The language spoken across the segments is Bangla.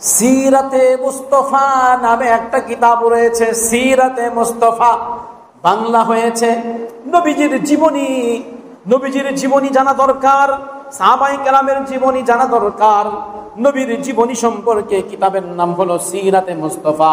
সিরাতে মুস্তাফা নামে একটা কিতাব রয়েছে। সিরাতে মুস্তাফা বাংলা হয়েছে। নবীজির জীবনী, নবীজির জীবনী জানা দরকার, সাহাবায়ে কেরামের জীবনী জানা দরকার। নবীর জীবনী সম্পর্কে কিতাবের নাম হলো সিরাতে মুস্তাফা।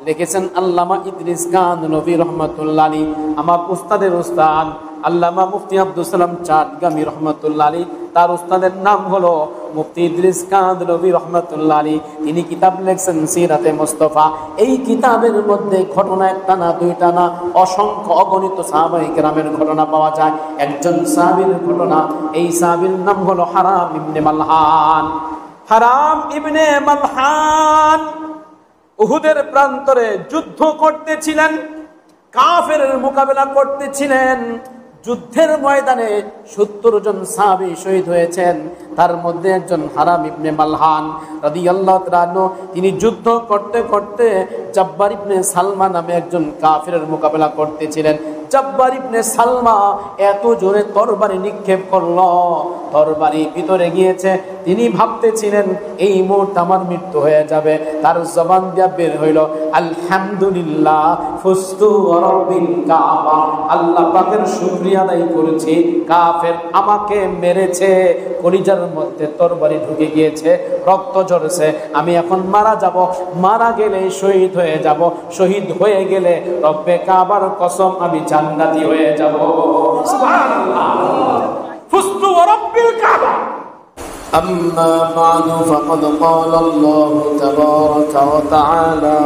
লিখেছেন আল্লামা ইদ্রিস খান নবী রহমাতুল্লাহ আলাইহি। আমার উস্তাদের উস্তাদ আল্লামা মুফতি আব্দুল সালাম চাঁদগামী রহমাতুল্লাহ আলাইহি, তার উস্তাদের নাম হলো মুফতি ইদ্রিস খান নবী রহমাতুল্লাহ আলাইহি। তিনি কিতাব লিখছেন সিরাতে মুস্তাফা। এই কিতাবের মধ্যে ঘটনা একটা না দুইটা না, অসংখ্য অগণিত সাহাবায়ে কেরামের ঘটনা পাওয়া যায়। একজন সাহাবীর ঘটনা, এই সাহাবীর নাম হলো হারাম ইবনে মালহান। হারাম ইবনে মালহান উহুদের প্রান্তরে যুদ্ধ করতেছিলেন, কাফেরের মোকাবেলা করতেছিলেন। যুদ্ধের ময়দানে 70 জন সাহাবী শহীদ হয়েছেন, তার মধ্যে একজন হারাম ইবনে মালহান রাদিয়াল্লাহু তাআলা আনহু। তিনি যুদ্ধ করতে করতে জব্বার ইবনে সালমা নামে একজন কাফেরের মোকাবেলা করতেছিলেন। জব্বার ইবনে সালমা এত জোরে তরবারি নিক্ষেপ করলো, তরবারি ভিতরে গিয়েছে। তিনি ভাবতেছিলেন এই মুহূর্তে আমার মৃত্যু হয়ে যাবে। তার জবান দিয়ে বের হইল আলহামদুলিল্লাহ ফুস্তু ওয়া রাব্বিল কাবা, আল্লাহ পাকের শুকরিয়া আদায় করেছি, কাফের আমাকে মেরেছে, কলিজার মধ্যে তরবারি ঢুকে গিয়েছে, রক্ত ঝরছে, আমি এখন মারা যাব, মারা গেলে শহীদ হয়ে যাব, শহীদ হয়ে গেলে রব্বে কাবার কসম আমি জান্নাতি হয়ে যাব। সুবহানাল্লাহ, ফুস্তু ওয়া রাব্বিল কাবা। أما بعد فقد قال الله تبارك وتعالى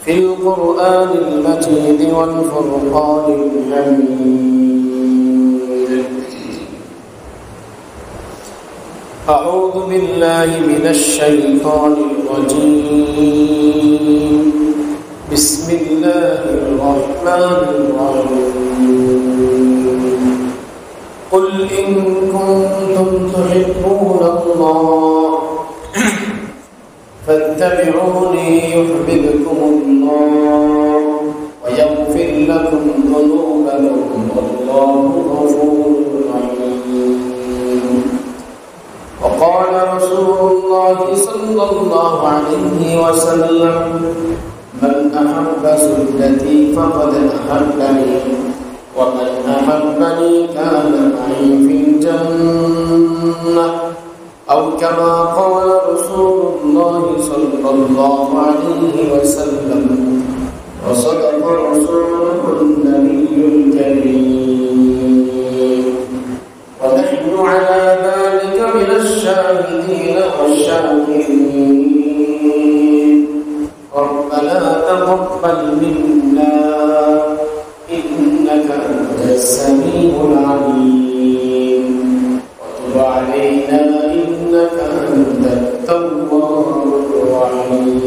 في القرآن المجيد والفرقان الحميد: أعوذ بالله من الشيطان الرجيم، بسم الله الرحمن الرحيم. قل إن كنتم تحبون الله فاتبعوني يحببكم الله ويغفر لكم ذنوبكم والله غفور رحيم. وقال رسول الله صلى الله عليه وسلم: من أحب سنتي فقد أحبني ومن أحبني كان معي في الجنة، أو كما قال رسول الله صلى الله عليه وسلم. وصدق رسوله النبي الكريم، ونحن على ذلك من الشاهدين والشاكرين. ربنا تقبل منا إنك أنت السميع العليم، وتب علينا إنك أنت التواب الرحيم.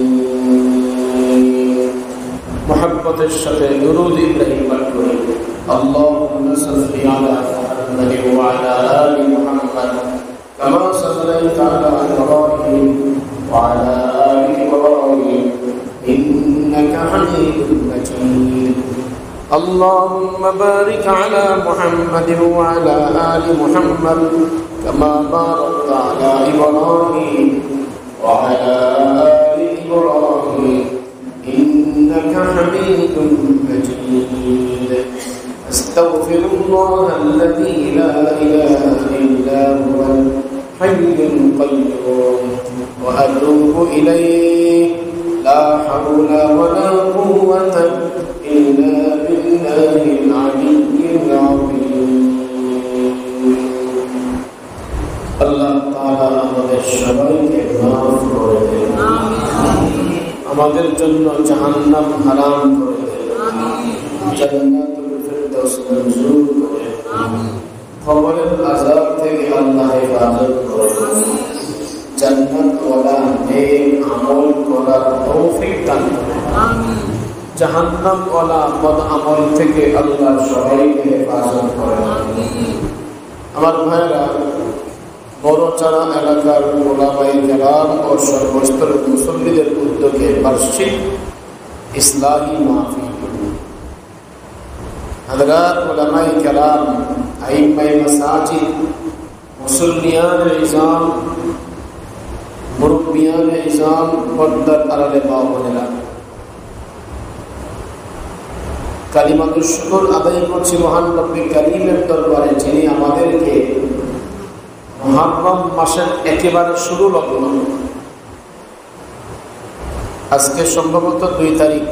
محبة الشفيع درود إبراهيم الكريم. اللهم صل على محمد وعلى آل محمد كما صليت على إبراهيم وعلى آل إبراهيم إنك حميد مجيد. اللهم بارك على محمد وعلى آل محمد كما باركت على إبراهيم وعلى آل إبراهيم إنك حميد مجيد. أستغفر الله الذي لا إله إلا هو الحي القيوم وأتوب إليه، لا حول ولا قوة إلا بالله العلي العظيم. আল্লাহ তাআলা আমাদের সবাইকে মাফ করে দেন, আমাদের জন্য জাহান্নাম হারাম করে দেন, জান্নাতুল ফিরদাউস মঞ্জুর করে দেন, কবরের আযাব থেকে আল্লাহ হেফাজত করে দেন, জান্নাত ওয়ালা নেক আমল করার তৌফিক দান করেন, জাহান্নাম ওয়ালা বদ আমল থেকে আল্লাহ সবাইকে হেফাজত করেন। আমার ভাইরা, বড়চারা এলাকার ওলামায়ে কেরাম ও সর্বস্তরের মুসল্লিদের উদ্যোগে বার্ষিক ইসলাহি মাহফিল, হযরত ওলামায়ে কেরাম, আইম্মায়ে মাসাজিদ, মুসল্লিয়ান ইজাম, মুরব্বিয়ানে ইসলাম, পর্দার আড়ালে মা বোনেরা, কালিমাতুশ শুকর আদায় করছি মহান রব্বুল কারীমের দরবারে, যিনি আমাদেরকে মুহররম মাসের একেবারে শুরু লগ্ন, আজকে সম্ভবত 2 তারিখ,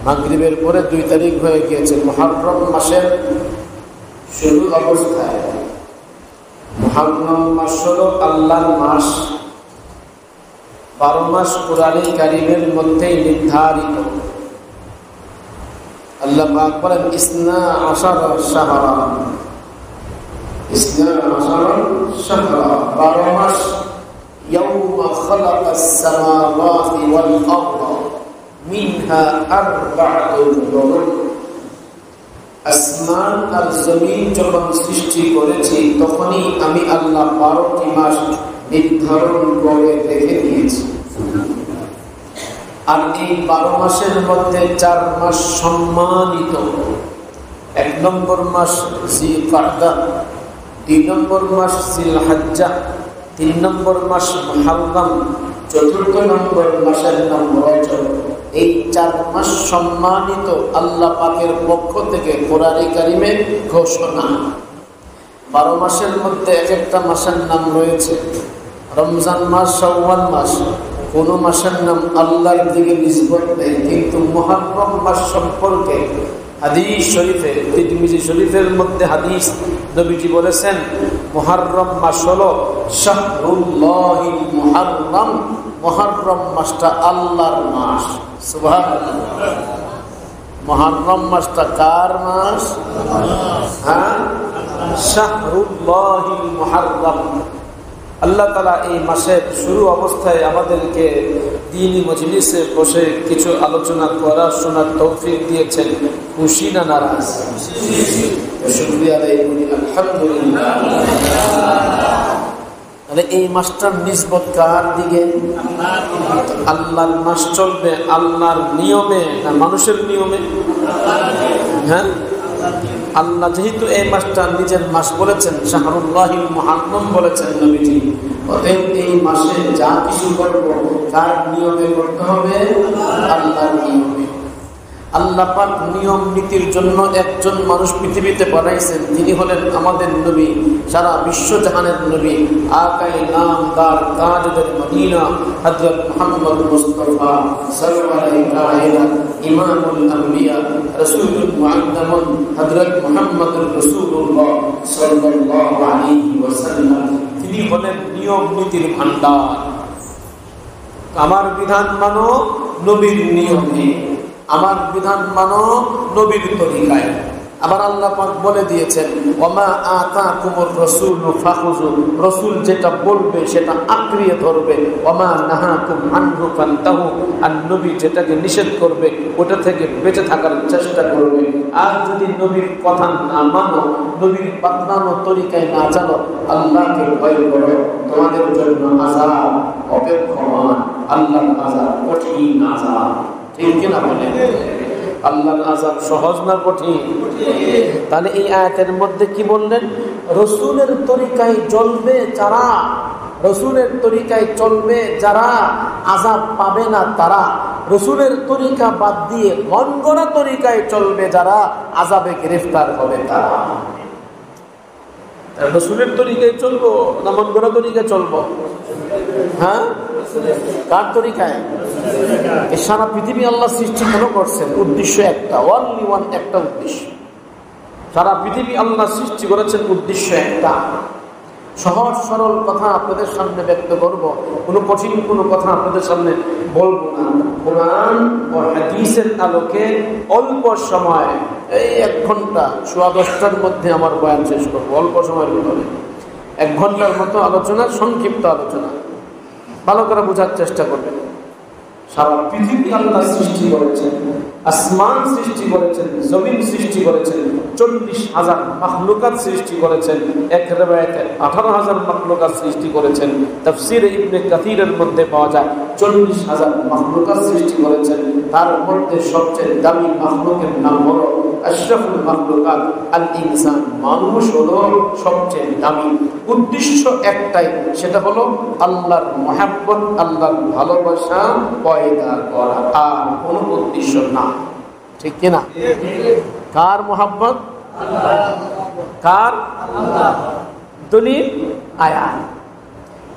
মাগরিবের পরে 2 তারিখ হয়ে গিয়েছে। মুহররম মাসের শুরু অবস্থায়, মুহররম মাস হলো আল্লাহর মাস। 12 মাস কুরআনে কারীমের মধ্যে নির্ধারিত। আল্লাহ পাক বলেন ইসনা আশারা শাহরা, ইসনা আশারা শাহরা, 12 মাস। ইয়াউমা খালাকাস সামাওয়াতি ওয়াল আরদ মিনহা আরবা'তুন হুরুম, আসমান আর জমিন যখন সৃষ্টি করেছি তখনই আমি আল্লাহ 12টি মাস নির্ধারণ করে রেখে দিয়েছি। আর এই 12 মাসের মধ্যে 4 মাস সম্মানিত। 1 নম্বর মাস জিলকাদা, 2 নম্বর মাস জিলহজ্জা, 3 নম্বর মাস মুহররম, 4র্থ নম্বর মাসের নাম রজব। এই 4 মাস সম্মানিত আল্লাহ পাকের পক্ষ থেকে কোরআনে কারিমে ঘোষণা। 12 মাসের মধ্যে এক একটা মাসের নাম রয়েছে। রমজান মাস, শাওয়াল মাস, কোন মাসের নাম আল্লাহর দিকে নিসবত নেই, কিন্তু মুহররম মাস সম্পর্কে হাদিস শরীফে, তিরমিজি শরীফের মধ্যে হাদিস, নবীজি বলেছেন মুহররম মাস হলো শাহরুল্লাহিল মুহররম, মুহররম মাসটা আল্লাহর মাস। সুবহানাল্লাহ। মুহররম মাসটা কার মাস? হ্যাঁ, শাহরুল্লাহিল মুহররম। আল্লাহ তাআলা এই মাসের শুরু অবস্থায় আমাদেরকে দ্বীনি মজলিসে বসে কিছু আলোচনা করার, শোনার তৌফিক দিয়েছেন। খুশি না নারাজ? শুকরিয়া আদায় করি, আলহামদুলিল্লাহ। তাহলে এই মাসটার নিসবত কার দিকে? আল্লাহর মাস চলবে আল্লাহর নিয়মে না মানুষের নিয়মে? হ্যাঁ, আল্লাহ যেহেতু এই মাসটা নিজের মাস বলেছেন, শাহরুল্লাহিল মুহররম বলেছেন নবীজি, অতএব এই মাসে যা কিছু করব তার নিয়মে করতে হবে, আল্লাহর নিয়মে। আল্লাহ পাক নিয়ম নীতির জন্য একজন মানুষ পৃথিবীতে পাঠাইছেন, তিনি হলেন আমাদের নবী, সারা বিশ্ব জাহানের নবী, আকায়ে নামদার তাজদার মদিনা হযরত মুহাম্মদ মুস্তাফা সাল্লাল্লাহু আলাইহি ওয়া ইমামুল আম্বিয়া রাসূলুল মুআদ্দামুন হযরত মুহাম্মদুর রাসূলুল্লাহ সাল্লাল্লাহু আলাইহি ওয়াসাল্লাম। তিনি হলেন নিয়ম নীতির ভান্ডার। আমার বিধান মানো নবীর নিয়মে, আমার বিধান মানো নবীর তরিকায়। আবার আল্লাহ পাক বলে দিয়েছেন ওমা আতাকুমুর রাসূলু ফাখুযু, রাসূল যেটা বলবে সেটা আঁকড়িয়ে ধরবে। ওমা নাহাকুম আনহু ফান্তাহু, আর নবী যেটাকে নিষেধ করবে ওটা থেকে বেঁচে থাকার চেষ্টা করবে। আর যদি নবীর কথা না মানো, নবীর বাতলানো তরিকায় না জানো, আল্লাহকে ভয় করো, তোমাদের জন্য আযাব অপেক্ষমান। আল্লাহর আযাব কঠিন আযাব, ঠিক কিনা বলেন? আল্লাহর আযাব সহজ না কঠিন? তাহলে এই আয়াতের মধ্যে কি বললেন? রাসূলের তরিকায় চলবে যারা, রাসূলের তরিকায় চলবে যারা আযাব পাবে না তারা, রাসূলের তরিকা বাদ দিয়ে মন গড়া তরিকায় চলবে যারা, আযাবে গ্রেফতার হবে তারা। রাসূলের তরিকায় চলবো না মন গড়া তরিকায় চলবো? হ্যাঁ, কার তরিকায়? সারা পৃথিবী আল্লাহ সৃষ্টি কেন করছেন? উদ্দেশ্য একটা, অনলি ওয়ান, একটা উদ্দেশ্য। সারা পৃথিবী আল্লাহ সৃষ্টি করেছেন উদ্দেশ্য একটা। সহজ সরল কথা আপনাদের সামনে ব্যক্ত করব, কোনো কঠিন কোনো কথা আপনাদের সামনে বলবো না। কোরআন ও হাদিসের আলোকে অল্প সময়, এই 1 ঘন্টা, 10:15টার মধ্যে আমার বয়ান শেষ করবো, অল্প সময়ের ভিতরে 1 ঘন্টার মতো আলোচনা, সংক্ষিপ্ত আলোচনা। ভালো করে বোঝার চেষ্টা করবেন। সারা পৃথিবী আল্লাহ সৃষ্টি করেছেন, আসমান সৃষ্টি করেছেন, জমিন সৃষ্টি করেছেন, 40,000 মাখলুকাত সৃষ্টি করেছেন, এক রিওয়ায়াতে 18,000 মাখলুকাত সৃষ্টি করেছেন। তাফসীরে ইবনে কাসীরের মধ্যে পাওয়া যায় 40,000 মাখলুকাত সৃষ্টি করেছেন, তার মধ্যে সবচেয়ে দামি মাখলুকের নাম হলো আশরাফুল মাখলুকাত আল ইনসান। মানুষ হলো সবচেয়ে দামি। উদ্দেশ্য একটাই, সেটা হলো আল্লাহর মহব্বত, আল্লাহর ভালোবাসা পয়দা করা, আর কোনো উদ্দেশ্য না। ঠিক কিনা? কার মহব্বত? কার? দলিল আয়াত।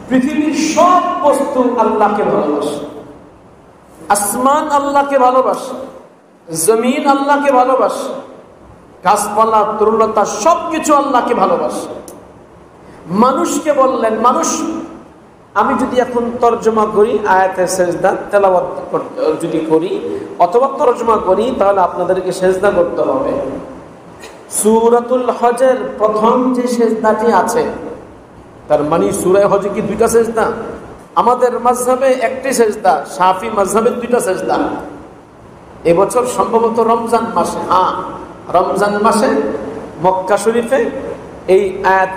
পৃথিবীর সব বস্তু আল্লাহকে ভালোবাসে। আসমান আল্লাহকে ভালোবাসে, জমিন আল্লাহকে ভালোবাসে, গাছপালা তরুলতা সবকিছু আল্লাহকে ভালোবাসে। মানুষকে বললেন, মানুষ, আমি যদি এখন তর্জমা করি আয়াতের সেজদা তেলাওয়াত যদি করি অথবা তর্জমা করি, তাহলে আপনাদেরকে সেজদা করতে হবে। সূরাতুল হজের প্রথম যে সেজদাটি আছে, তার মানে সূরা হজে কি দুইটা সেজদা? আমাদের মাযহাবে একটি সেজদা, শাফি মাযহাবে দুইটা সেজদা। এবছর সম্ভবত রমজান মাসে, রমজান মাসে মক্কা শরীফে এই আয়াত,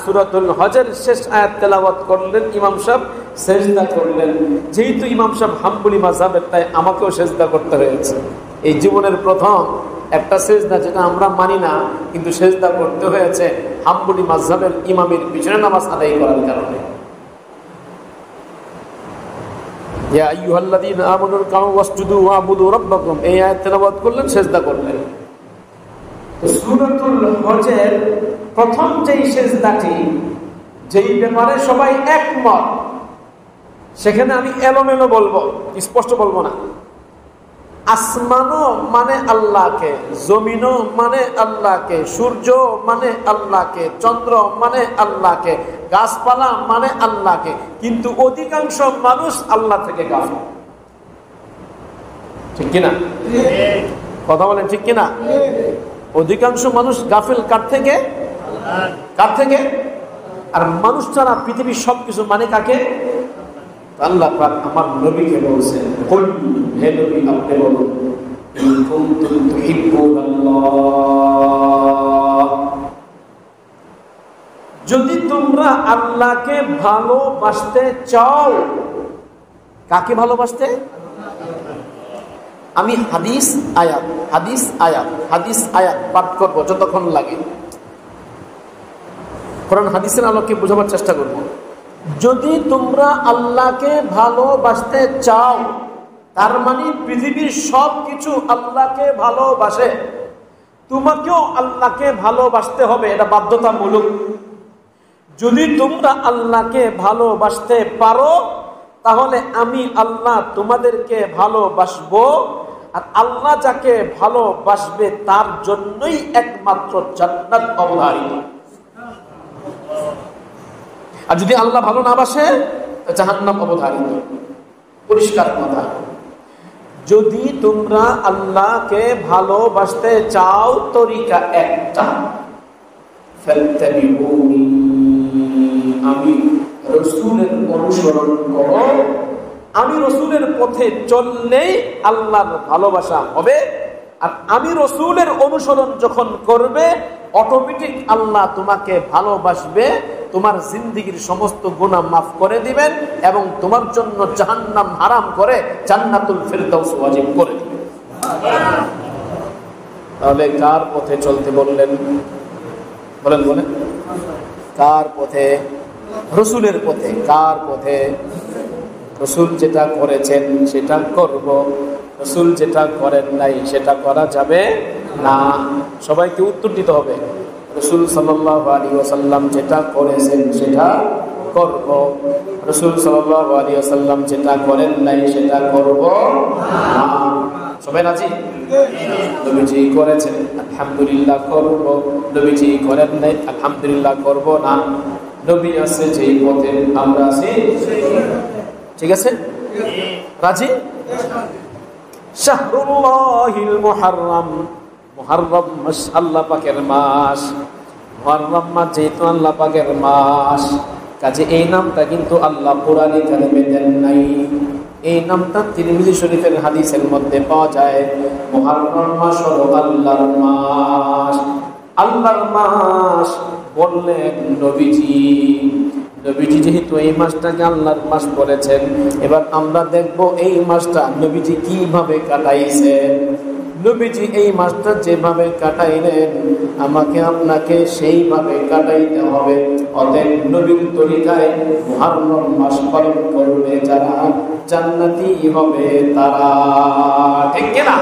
সূরাতুল হজের শেষ আয়াত তেলাওয়াত করলেন ইমাম সাহেব, সেজদা করলেন। যেহেতু ইমাম সাহেব হাম্বলি মাযহাবের, তাই আমাকেও সেজদা করতে হয়েছে। এই জীবনের প্রথম একটা সেজদা, যেটা আমরা মানি না, কিন্তু সেজদা করতে হয়েছে হাম্বলি মাযহাবের ইমামের পিছনে নামাজ আদায় করার কারণে। ইয়া আইয়ুহাল্লাযীনা আমানু রুকউ ওয়াসজুদু ওয়া'বুদু রাব্বাকুম, এই আয়াত তেলাওয়াত করলেন, সেজদা করলেন। সূরাতুল হজের প্রথম যেই সেজদাটি, যেই ব্যাপারে সবাই একমত, সেখানে আমি এলোমেলো বলবো, স্পষ্ট বলবো না। আসমানও মানে আল্লাহকে, জমিনও মানে আল্লাহকে, সূর্য মানে আল্লাহকে, চন্দ্র মানে আল্লাহকে, গাছপালা মানে আল্লাহকে, কিন্তু অধিকাংশ মানুষ আল্লাহ থেকে গাফিল। ঠিক কিনা? কথা বলেন ঠিক কিনা? অধিকাংশ মানুষ গাফিল কার থেকে? কার থেকে? আর মানুষ ছাড়া পৃথিবীর সবকিছু মানে কাকে? আল্লাহ পাক আমার নবীকে বলছেন, কুল, হে নবী আপনি বলুন, ইন কুনতুম তুহিব্বুনাল্লাহ, যদি তোমরা আল্লাহকে ভালোবাসতে চাও। কাকে ভালোবাসতে? আমি হাদিস আয়াত হাদিস আয়াত হাদিস আয়াত পাঠ করবো যতক্ষণ লাগে। কোরআন হাদিসের আলোকে বোঝাবার চেষ্টা করব। যদি তোমরা আল্লাহকে ভালোবাসতে চাও, তার মানে পৃথিবীর সব কিছু আল্লাহকে ভালোবাসে, তোমাকেও আল্লাহকে ভালোবাসতে হবে, এটা বাধ্যতামূলক। যদি তোমরা আল্লাহকে ভালোবাসতে পারো, তাহলে আমি আল্লাহ তোমাদেরকে ভালোবাসবো, আর আল্লাহ যাকে ভালোবাসবে তার জন্যই একমাত্র জান্নাত অবধারিত। আর যদি আল্লাহ ভালো না বাসে, জাহান্নাম অবধারিত। পরিষ্কার কথা। যদি তোমরা আল্লাহকে ভালোবাসতে চাও, তরিকা একটা, ফাত্তাবিউনি, আমি রাসূলের অনুসরণ করো। আমি রাসূলের পথে চললেই আল্লাহর ভালোবাসা হবে। আর আমি রাসূলের অনুসরণ যখন করবে, অটোমেটিক আল্লাহ তোমাকে ভালোবাসবে, তোমার জিন্দেগীর সমস্ত গুনাহ মাফ করে দিবেন এবং তোমার জন্য জাহান্নাম হারাম করে জান্নাতুল ফিরদাউস ওয়াজিব করে দিবেন। তাহলে কার পথে চলতে বললেন? বলেন বলেন, কার পথে? রাসূলের পথে। কার পথে? রাসূল যেটা করেছেন সেটা করব, রাসূল যেটা করেন নাই সেটা করা যাবে না। সবাইকে উত্তর দিতে হবে। রাসূল সাল্লাল্লাহু আলাইহি ওয়াসাল্লাম যেটা করেছেন সেটা করব, রাসূল সাল্লাল্লাহু আলাইহি ওয়াসাল্লাম যেটা করেন নাই সেটা করব না। সবাই রাজি? নবীজি করেছেন, আলহামদুলিল্লাহ করব। নবীজি করেন নাই, আলহামদুলিল্লাহ করব না। নবী আছে যেই পথে, আমরা আছি। ঠিক আছে? রাজি? শাহরুল্লাহিল মুহাররম, মুহাররম মাস আল্লাহ পাকের মাস। মুহাররম মাস যেহেতু আল্লাহ পাকের মাস, কাজে এই নামটা কিন্তু আল্লাহ কোরআনে কারিমে দেন নাই। এই নামটা তিরমিজি শরীফের হাদিসের মধ্যে পাওয়া যায়। মুহাররম মাস হলো আল্লাহর মাস। আল্লাহর মাস বললেন নবীজি যেহেতু এই মাসটাকে আল্লাহর মাস বলেছেন, এবার আমরা দেখব এই মাসটা নবীজি কিভাবে কাটাইছেন। নবীজি এই মাসটা যেভাবে কাটাইলেন আমাকে আপনাকে সেইভাবে কাটাইতে হবে। অতএব নবীর তরিকায় মুহররম মাস পালন করবে যারা, জান্নাতি হবে তারা। ঠিক কি না?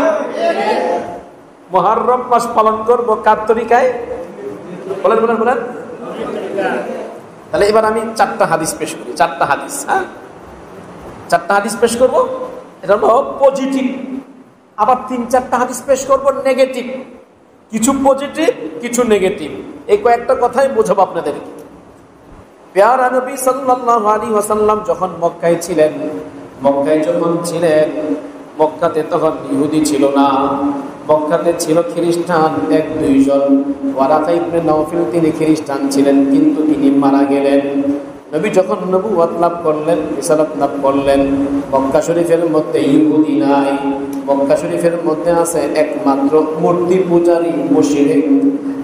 মুহররম মাস পালন করব কার তরিকায়? বলেন। তাহলে এবার আমি 4টা হাদিস পেশ করি। 4টা হাদিস, হ্যাঁ 4টা হাদিস পেশ করব। এটা হলো পজিটিভ। আবার 3-4টা হাদিস পেশ করব নেগেটিভ। কিছু পজিটিভ, কিছু নেগেটিভ। এই কয়েকটা কথাই বোঝাবো আপনাদেরকে। প্যারা নবী সাল্লাল্লাহু আলাইহি ওয়াসাল্লাম যখন মক্কায় ছিলেন, মক্কাতে তখন ইহুদি ছিল না, মক্কাতে ছিল খ্রিস্টান 1-2 জন। ওয়ারাকা ইবনে নাওফল তিনি খ্রিস্টান ছিলেন, কিন্তু তিনি মারা গেলেন। নবী যখন নবুয়ত লাভ করলেন, রিসালাত লাভ করলেন, মক্কা শরীফের মধ্যে ইহুদি নাই। মক্কা শরীফের মধ্যে আছে একমাত্র মূর্তি পূজারী মুশরিক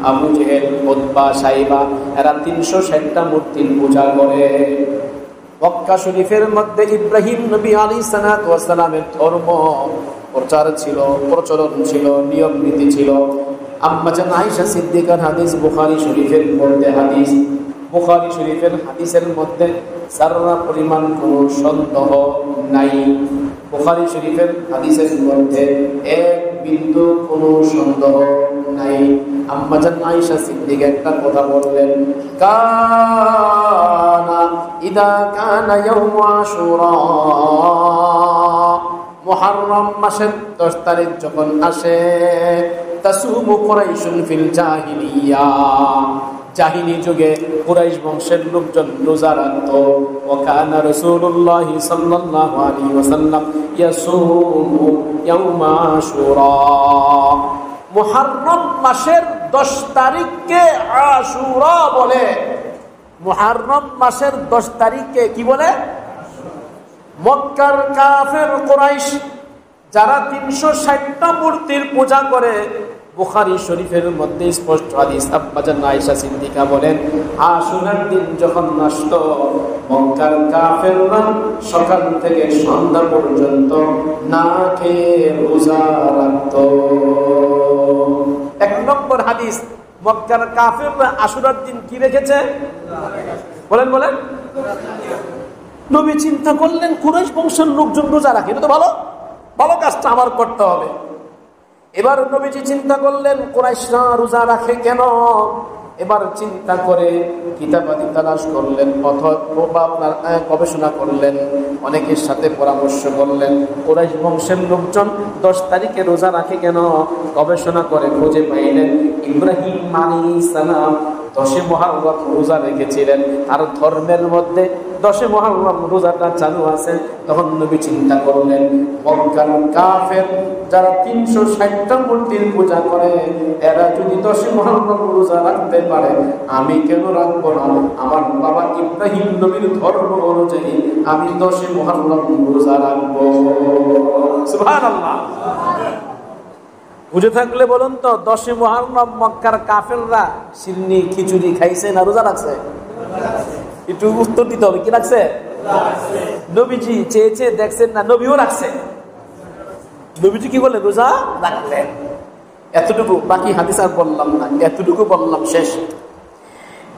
আবু জেহেল, উতবা, সাইবা। এরা 360টা মূর্তির পূজা করে। মক্কা শরীফের মধ্যে ইব্রাহিম নবী আলাইহিস সালাতু ওয়াস সালামের ধর্ম প্রচার ছিল, প্রচলন ছিল, নিয়ম নীতি ছিল। আম্মা জান আয়েশা সিদ্দিকার হাদিস বুখারী শরীফের মধ্যে হাদিস। বুখারী শরীফের হাদিসের মধ্যে সাররা পরিমাণ কোনো সন্দেহ নাই। বুখারী শরীফের হাদিসের মধ্যে এক বিন্দু কোনো সন্দেহ নাই। আম্মা জান আয়েশা সিদ্দিকা একটা কথা বললেন, কানা ইদা কানা ইয়াউমু আশুরা, মুহররম মাসের 10 তারিখ যখন আসে, তাসুমু কুরাইশুন ফিল জাহিলিয়া, জাহিলি যুগে কুরাইশ বংশের লোকজন রোজা রাখত। ওয়া কানা রাসূলুল্লাহ সাল্লাল্লাহু আলাইহি ওয়াসাল্লাম ইয়াসুমু ইয়াউমা আশুরা। মুহররম মাসের 10 তারিখকে আশুরা বলে। মুহররম মাসের 10 তারিখকে কি বলে? মক্কার কাফের কুরাইশ যারা 360টা মূর্তির পূজা করে, বুখারী শরীফের মধ্যে স্পষ্ট হাদিস। আম্মা জান আয়েশা সিদ্দিকা বলেন, আশুরার দিন যখন আসতো, মক্কার কাফেররা সকাল থেকে সন্ধ্যা পর্যন্ত না খেয়ে রোজা রাখতো। 1 নম্বর হাদিস, মক্কার কাফেররা আশুরার দিন কি রেখেছে? বলেন। নবী চিন্তা করলেন কুরাইশ বংশের লোকজন রোজা রাখে, এটা তো ভালো কাজটা আমার করতে হবে। এবার নবীজি চিন্তা করলেন কুরাইশরা রোজা রাখে কেন? এবার চিন্তা করে কিতাবাদি তালাশ করলেন, অথবা আপনার গবেষণা করলেন, অনেকের সাথে পরামর্শ করলেন। কুরাইশ বংশের লোকজন 10 তারিখে রোজা রাখে কেন? গবেষণা করে খুঁজে পাইলেন ইব্রাহিম আলাইহিস সালাম 10 মুহররম রোজা রেখেছিলেন। আর ধর্মের মধ্যে 10 মুহররম রোজাটা চালু আছে। তখন নবী চিন্তা করলেন, মক্কার কাফের যারা 360টা মূর্তির পূজা করে, এরা যদি 10 মুহররম রোজা রাখতে পারে, আমি কেন রাখবো না? আমার বাবা ইব্রাহিম নবীর ধর্ম অনুযায়ী আমি 10 মুহররম রোজা রাখবো। সুবহানাল্লাহ। বুঝে থাকলে বলুন তো, 10 মুহররম মক্কার কাফেররা সিন্নি খিচুড়ি খাইছে না রোজা রাখছে? একটু উত্তর দিতে হবে। কি রাখছে? নবীজি চেয়ে দেখছেন না, নবীও রাখছে। নবীজি কি বলে? রোজা রাখলেন। এতটুকু, বাকি হাদিস আর বললাম না, এতটুকু বললাম, শেষ।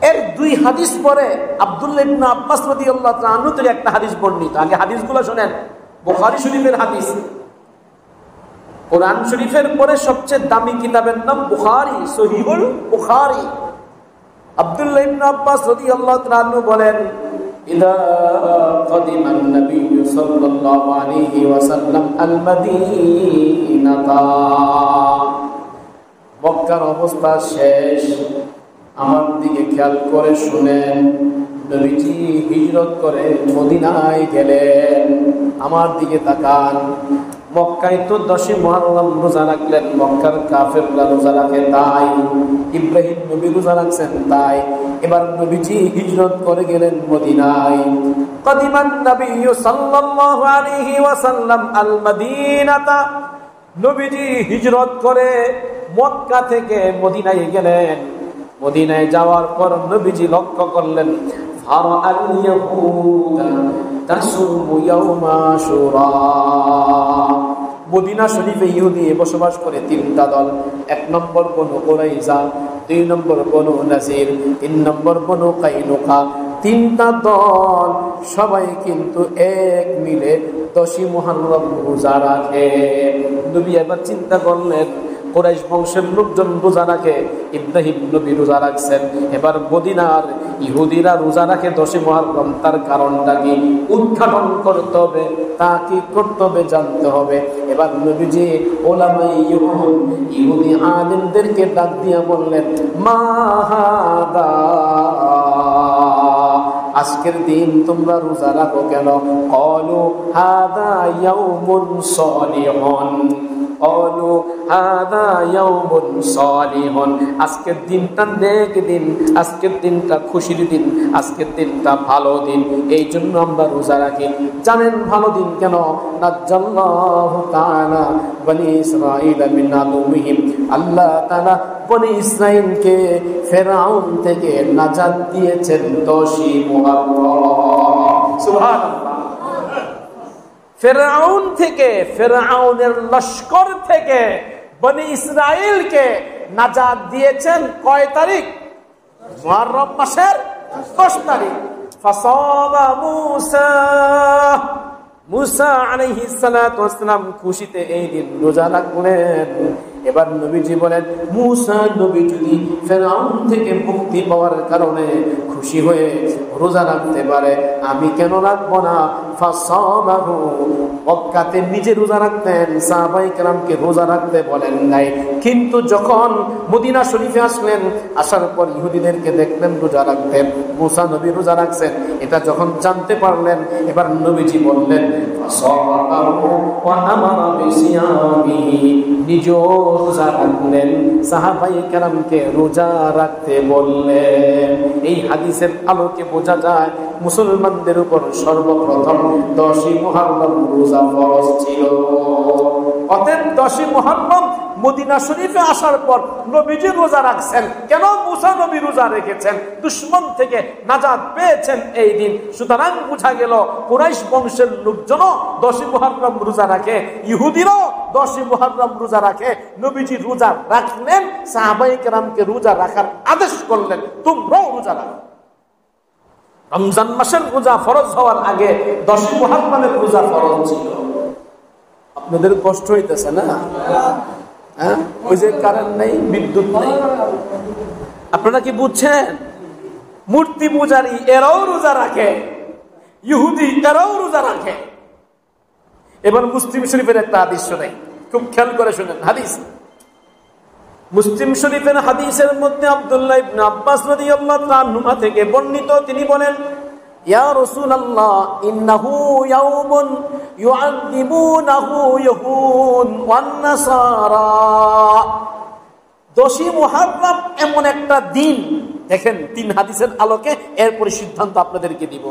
এর 2 হাদিস পরে আব্দুল্লাহ ইবনে আব্বাস রাদিয়াল্লাহু তাআলা আনহু থেকে একটা হাদিস বর্ণিত। আগে হাদিসগুলো শুনেন। বুখারী শরীফের হাদিস। কোরআন শরীফের পরে সবচেয়ে দামি কিতাবের নাম বুখারী, সহিহুল বুখারী। আব্দুল্লাহ ইবনে আব্বাস রাদিয়াল্লাহু তাআলা আনহু বলেন, ইদা কাদিমান নবী সাল্লাল্লাহু আলাইহি ওয়াসাল্লাম আল মাদিনাতা, মক্কার অবস্থা শেষ। আমার দিকে খেয়াল করে শুনেন, নবীজি হিজরত করে মদিনায় গেলেন। আমার দিকে তাকান। মক্কায় তো 10 মুহররম রোজা রাখলেন, মক্কার কাফেররা রোজা রাখে তাই, ইব্রাহিম নবী রোজা রাখছেন তাই। এবার নবীজি হিজরত করে গেলেন মদিনায়। কাদিমান নবী সাল্লাল্লাহু আলাইহি ওয়াসাল্লাম আল মাদিনাতা, নবীজি হিজরত করে মক্কা থেকে মদিনায় গেলেন। মদিনায় যাওয়ার পর নবীজি লক্ষ্য করলেন ফারাআল ইয়াহুদা তাসুমু ইয়াউমা আশুরা। মদিনা শরীফে ইহুদি বসবাস করে তিনটা দল। 1 নম্বর বনু কুরাইজা, 2 নম্বর বনু নাজির, 3 নম্বর বনু কাইনুকা। তিনটা দল সবাই কিন্তু এক মিলে 10ই মুহররম রোজা রাখে। নবী এবার চিন্তা করলেন কুরাইশ বংশের লোকজন রোজা রাখে, ইব্রাহিম নবী রোজা রাখছেন, এবার মদিনার ইহুদিরা রোজা রাখে 10ই মুহররম। তার কারণটা কি উদ্ঘাটন করতে হবে, তা কি করতে হবে জানতে হবে। এবার নবীজি ওলামায়ে ইহুদি আলেমদেরকে ডাক দিয়া বললেন মা হাদা, আজকের দিন তোমরা রোজা রাখো কেন? ক্বালু হাদা ইয়াউমুন সালিহুন, ক্বালু হাদা ইয়াউমুন সালিহুন। আজকের দিনটা নেক দিন, আজকের দিনটা খুশির দিন, আজকের দিনটা ভালো দিন, এই জন্য আমরা রোজা রাখি। জানেন ভালো দিন কেন? নাজ্জাল্লাহু তাআলা বনি ইসরাঈল মিন আদুবিহিম, আল্লাহ তাআলা বনি ইসরাঈলকে ফিরআউন থেকে নাজাত দিয়েছেন 10ই মুহররম। সুবহানাল্লাহ। ফিরআউন থেকে, ফিরআউনের লস্কর থেকে বনি ইসরাঈলকে নাজাত দিয়েছেন কয় তারিখ? মুহররম মাসের 10 তারিখ। ফাসাবা মুসা আলাইহিস সালাতু ওয়াস সালাম খুশিতে এই দিন রোজা রাখলেন। এবার নবীজি বলেন মুসা নবী যদি ফিরআউন থেকে মুক্তি পাওয়ার কারণে খুশি হয়ে রোজা রাখতে পারে, আমি কেন রাখবো না? ফাসামাহু, মক্কাতে নিজে রোজা রাখতেন, সাহাবায়ে কেরামকে রোজা রাখতে বলেন নাই। কিন্তু যখন মদিনা শরীফে আসলেন, আসার পর ইহুদিদেরকে দেখলেন রোজা রাখতেন, মুসা নবী রোজা রাখছেন, এটা যখন জানতে পারলেন, এবার নবীজি বললেন ফাসামাহু ওয়া আমারা বিসিয়ামিহি, নিজেও রোজা রাখলেন, সাহাবায়ে কেরামকে রোজা রাখতে বললেন। এই হাদিসের আলোকে বোঝা যায় মুসলমানদের উপর সর্বপ্রথম 10ই মুহররম রোজা ফরজ ছিল। অতএব 10ই মুহররম মদিনা শরীফে আসার পর নবীজি রোজা রাখছেন কেন? মুসা নবী রোজা রেখেছেন, দুশমন থেকে নাজাত পেয়েছেন এই দিন। সুতরাং বোঝা গেল কুরাইশ বংশের লোকজনও 10ই মুহররম রোজা রাখে, ইহুদিরাও 10ই মুহররম রোজা রাখে। নবীজি রোজা রাখলেন, সাহাবায়ে কেরামকে রোজা রাখার আদেশ করলেন, তোমরাও রোজা রাখো। রমজান মাসের রোজা ফরজ হওয়ার আগে 10ই মুহররমের রোজা ফরজ ছিল। আপনাদের কষ্ট হইতেছে না? হ্যাঁ, ওই যে কারেন্ট নেই, বিদ্যুৎ নেই, আপনারা কি বুঝছেন? মূর্তি পূজারী এরাও রোজা রাখে, ইহুদি এরাও রোজা রাখে। এবার মুসলিম শরীফের একটা হাদিস শোনাই, খুব খেয়াল করে শুনেন। হাদিস মুসলিম শরীফের হাদিসের মধ্যে আব্দুল্লাহ ইবনে আব্বাস রাদিয়াল্লাহু তাআলা থেকে বর্ণিত, তিনি বলেন ইয়া রাসূলুল্লাহ ইন্নাহু ইয়াউমুন ইউআযিবুনাহু ইয়াহুদ ওয়ান নাসারা। 10ই মুহররম এমন একটা দিন, দেখেন 3 হাদিসের আলোকে এরপরে সিদ্ধান্ত আপনাদেরকে দিব।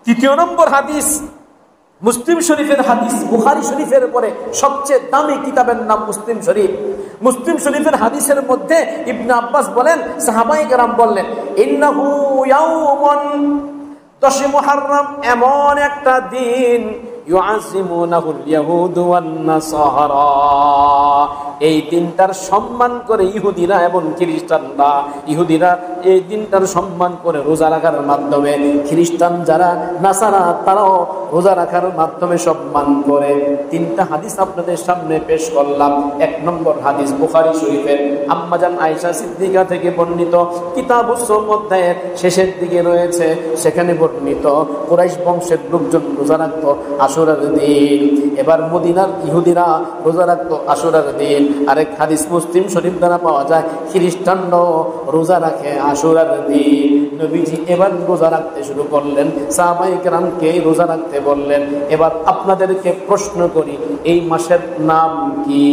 3 নম্বর হাদিস মুসলিম শরীফের হাদিস, বুখারী শরীফের পরে সবচেয়ে দামি কিতাবের নাম মুসলিম শরীফ। মুসলিম শরীফের হাদিসের মধ্যে ইবনে আব্বাস বলেন, সাহাবায়ে কেরাম বললেন ইন্নাহু ইয়াউমুন, 10ই মুহররম এমন একটা দিন ইউআযিমুনাহুল ইয়াহুদ ওয়ান নাসারা, এই দিনটার সম্মান করে ইহুদিরা এবং খ্রিস্টানরা। ইহুদিরা এই দিনটার সম্মান করে রোজা রাখার মাধ্যমে, খ্রিস্টান যারা নাসারা তারাও রোজা রাখার মাধ্যমে সম্মান করে। 3টা হাদিস আপনাদের সামনে পেশ করলাম। 1 নম্বর হাদিস বুখারী শরীফের আম্মা জান আয়েশা সিদ্দিকা থেকে বর্ণিত, কিতাবুস সওম অধ্যায়ের শেষের দিকে রয়েছে, সেখানে বর্ণিত কুরাইশ বংশের লোকজন রোজা রাখত আশুরার দিন। এবার মদিনার ইহুদিরা রোজা রাখত আশুরার দিন। আরেক হাদিস মুসলিম শরীফ দ্বারা পাওয়া যায়, খ্রিস্টানরাও রোজা রাখে আশুরার দিন। নবীজি এবার রোজা রাখতে শুরু করলেন, সাহাবায়ে কেরামকে রোজা রাখতে বললেন। এবার আপনাদেরকে প্রশ্ন করি, এই মাসের নাম কি?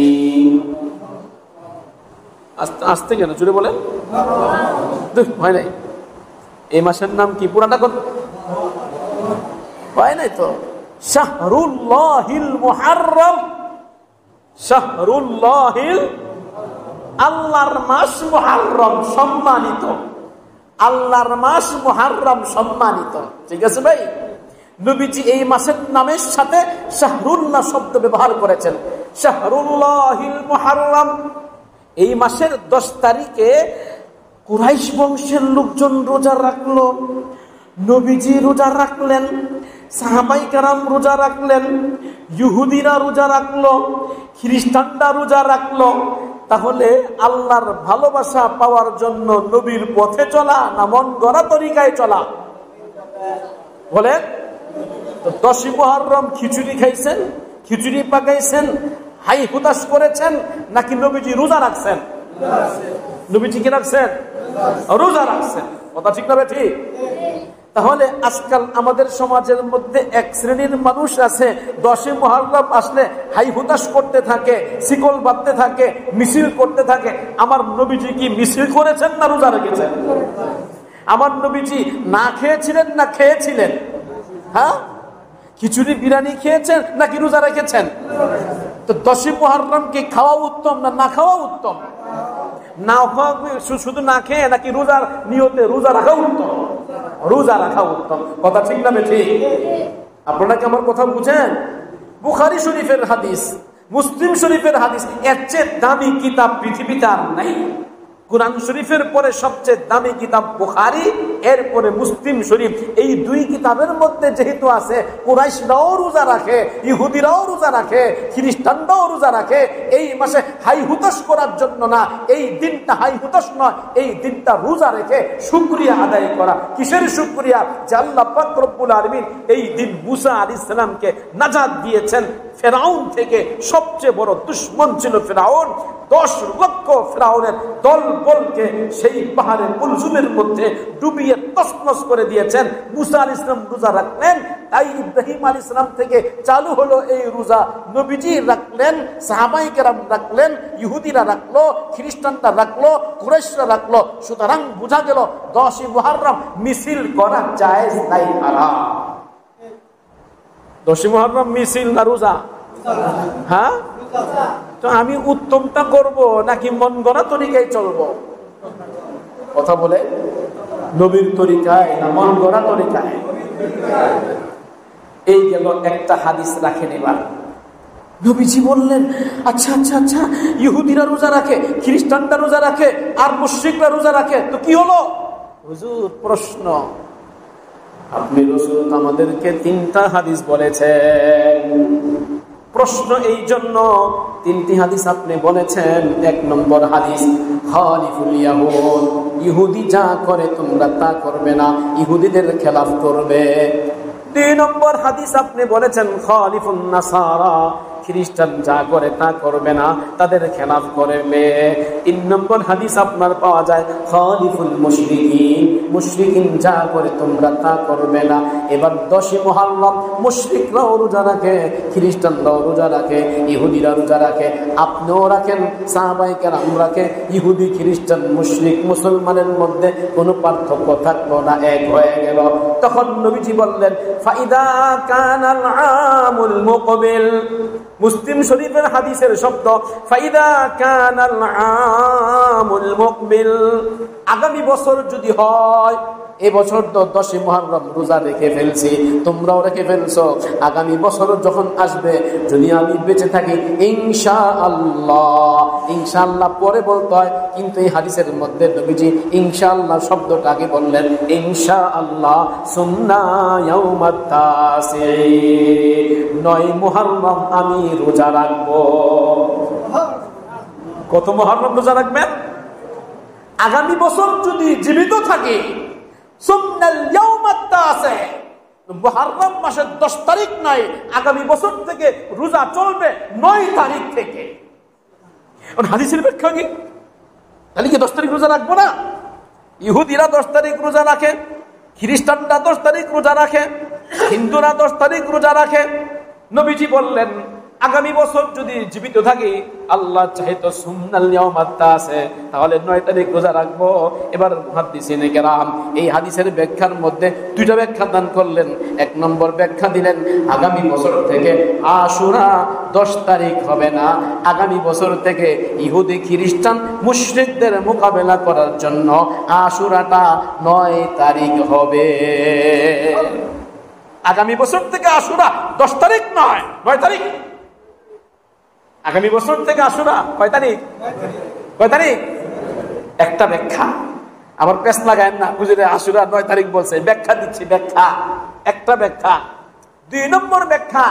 আস্তে কেন, জুড়ে বলেন, হয় নাই? এই মাসের নাম কি? পুরাটা কত হয় নাই তো? শাহরুল্লাহিল মুহাররম, শাহরুল্লাহিল আল্লাহর মাস মুহররম সম্মানিত, আল্লাহর মাস মুহররম সম্মানিত। ঠিক আছে ভাই, নবীজি এই মাসের নামের সাথে শাহরুল্লাহ শব্দ ব্যবহার করেছেন। শাহরুল্লাহিল মুহররম, এই মাসের 10 তারিখে কুরাইশ বংশের লোকজন রোজা রাখলো, নবীজি রোজা রাখলেন, সাহাবাই কেরাম রোজা রাখলেন, ইহুদিরা রোজা রাখলো, খ্রিস্টানরা রোজা রাখলো। তাহলে আল্লাহর ভালোবাসা পাওয়ার জন্য নবীর পথে চলা না মন গড়া তরিকায় চলা? বলেন তো। 10 মুহররম খিচুড়ি খাইছেন, খিচুড়ি পাকাইছেন, হাই হুতাশ করেছেন, নাকি নবীজি রোজা রাখছেন? নবীজি কি রাখছেন? রোজা রাখছেন। কথা ঠিক না ঠিক? তাহলে আজকাল আমাদের সমাজের মধ্যে এক শ্রেণীর মানুষ আছে, 10 মুহররম আসলে হাই হুতাশ করতে থাকে, শিকল বাঁধতে থাকে, মিছিল করতে থাকে। আমার নবীজি কি মিছিল করেছেন না রোজা রেখেছেন? আমার নবীজি না খেয়েছিলেন না খেয়েছিলেন? হ্যাঁ, খিচুড়ি বিরিয়ানি খেয়েছেন নাকি রোজা রেখেছেন? তো 10 মুহররম কি খাওয়া উত্তম না না খাওয়া উত্তম? না খাওয়া, শুধু না খেয়ে নাকি রোজার নিয়তে রোজা রাখা উত্তম? রোজা রাখা উত্তম। কথা ঠিক না ঠিক? আপনারা কি আমার কথা বুঝেন? বুখারী শরীফের হাদিস, মুসলিম শরীফের হাদিস, এর চেয়ে দামি কিতাব পৃথিবীতে আর নাই। কুরআন শরীফের পরে সবচেয়ে দামি কিতাব বুখারী, এরপরে মুসলিম শরীফ। এই 2 কিতাবের মধ্যে যেহেতু আছে, কুরাইশরাও রোজা রাখে, ইহুদিরাও রোজা রাখে, খ্রিস্টানরাও রোজা রাখে। এই মাসে হাই হুতাশ করার জন্য না, এই দিনটা হাই হুতাশ নয়, এই দিনটা রোজা রেখে শুকরিয়া আদায় করা। কিসের শুকরিয়া? যে আল্লাহ পাক রব্বুল আলামিন এই দিন মুসা আলাইহিস সালামকে নাজাত দিয়েছেন ফেরাউন থেকে। সবচেয়ে বড় দুশমন ছিল ফেরাউন। 10 লক্ষ ফেরাউনের দল বলকে সেই পাহাড়ের কুলজুমের মধ্যে ডুবিয়ে তছনছ করে দিয়েছেন। মুসা আলাইহিস সালাম রোজা রাখলেন, তাই ইব্রাহিম আলাইহিস সালাম থেকে চালু হলো এই রোজা। নবীজি রাখলেন, সাহাবায়ে কেরাম রাখলেন, ইহুদিরা রাখলো, খ্রিস্টানরা রাখলো, কুরাইশরা রাখলো। সুতরাং বোঝা গেল 10 মুহররম মিছিল করা জায়েজ নাই, হারাম। 10 মুহররম মিছিল না রোজা? হ্যাঁ, তো আমি উত্তমটা করব নাকি মন গড়া তরিকায় চলবো? কথা বলে, নবীর তরিকায় না মন গড়া তরিকায়? এই গেল একটা হাদিস। রাখেন এবার। নবীজি বললেন, আচ্ছা আচ্ছা আচ্ছা, ইহুদিরা রোজা রাখে, খ্রিস্টানরা রোজা রাখে, আর মুশরিকরা রোজা রাখে, তো কি হলো? হুজুর প্রশ্ন, আপনি রাসূল আমাদেরকে 3টা হাদিস বলেছেন। প্রশ্ন এই জন্য, 3টি হাদিস আপনি বলেছেন। 1 নম্বর হাদিস, খালিফুল ইয়াহুদ, ইহুদি যা করে তোমরা তা করবে না, ইহুদিদের খেলাফ করবে। 2 নম্বর হাদিস আপনি বলেছেন খালিফুন নাসারা, খ্রিস্টান যা করে তা করবে না, তাদের খেলাফ করবে। 3 নম্বর হাদিস আপনার পাওয়া যায় খালিফুল মুশরিকিন, মুশরিকিন যা করে তোমরা তা করবে না। এবার 10 মুহররম মুশরিকরাও রোজা রাখে, খ্রিস্টানরাও রোজা রাখে, ইহুদিরা রোজা রাখে, আপনিও রাখেন, সাহাবায়ে কেরাম রাখে। ইহুদি, খ্রিস্টান, মুশরিক, মুসলমানের মধ্যে কোনো পার্থক্য থাকলো না, এক হয়ে গেল। তখন নবীজি বললেন, ফাইদা কানাল আমুল মুকবিল, মুসলিম শরীফের হাদিসের শব্দ, ফাইদা কানাল আমুল মুকবিল, আগামী বছর যদি হয়, এবছর তো 10 মুহররম রোজা রেখে ফেলছি, তোমরাও রেখে ফেলছো, আগামী বছর যখন আসবে, যদি আমি বেঁচে থাকি, ইনশাআল্লাহ, ইনশাআল্লাহ পরে বলতে হয়, কিন্তু এই হাদিসের মধ্যে নবীজি ইনশাআল্লাহ শব্দটা আগে বললেন, ইনশাআল্লাহ সুন্না ইয়াউমাত তাসি, 9 মুহররম আমি রোজা রাখবো। কত মুহররম রোজা রাখবেন? আগামী বছর যদি জীবিত থাকে, সুন্নাল ইয়াউমাত তাসি, মুহররম মাসের 10 তারিখ নয়, আগামী বছর থেকে রোজা চলবে 9 তারিখ থেকে। হাদিসের ব্যাখ্যা কি? তাহলে কি 10 তারিখ রোজা রাখবো না? ইহুদিরা 10 তারিখ রোজা রাখে, খ্রিস্টানরা 10 তারিখ রোজা রাখে, হিন্দুরা 10 তারিখ রোজা রাখে। নবীজি বললেন আগামী বছর যদি জীবিত থাকি, আল্লাহ চাইতো সুমনাল ইয়াউমাত্তা আছে, তাহলে 9 তারিখ রোজা রাখবো। এবার মুহাদ্দিসিনে কেরাম এই হাদিসের ব্যাখ্যার মধ্যে দুইটা ব্যাখ্যা দান করলেন। এক নম্বর ব্যাখ্যা দিলেন, আগামী বছর থেকে আশুরা 10 তারিখ হবে না, আগামী বছর থেকে ইহুদি খ্রিস্টান মুশরিকদের মোকাবেলা করার জন্য আশুরাটা 9 তারিখ হবে। আগামী বছর থেকে আশুরা 10 তারিখ নয়, 9 তারিখ। আগামী বছর থেকে আশুরা কয় তারিখ? 9 তারিখ। একটা ব্যাখ্যা। আবার পেছ লাগায়েন না, বুঝলে আশুরা 9 তারিখ বলছে, ব্যাখ্যা দিচ্ছি, ব্যাখ্যা একটা ব্যাখ্যা। 2 নম্বর ব্যাখ্যা,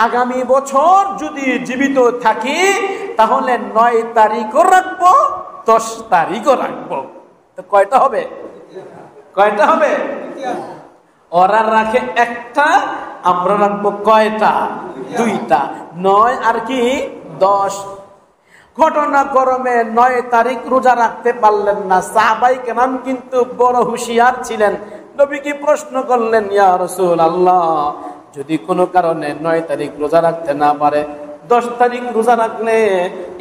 আগামী বছর যদি জীবিত থাকি তাহলে 9 তারিখও রাখবো, 10 তারিখও রাখবো। তো কয়টা হবে? কয়টা হবে? ওরা রাখে একটা, আমরা রাখবো কয়টা? 2টা। 9 আর কি 10। ঘটনাক্রমে 9 তারিখ রোজা রাখতে পারলেন না। সাহাবায়ে কেরাম কিন্তু বড় হুঁশিয়ার ছিলেন। নবীকে প্রশ্ন করলেন, ইয়া রাসূলুল্লাহ, যদি কোনো কারণে 9 তারিখ রোজা রাখতে না পারে, 10 তারিখ রোজা রাখলে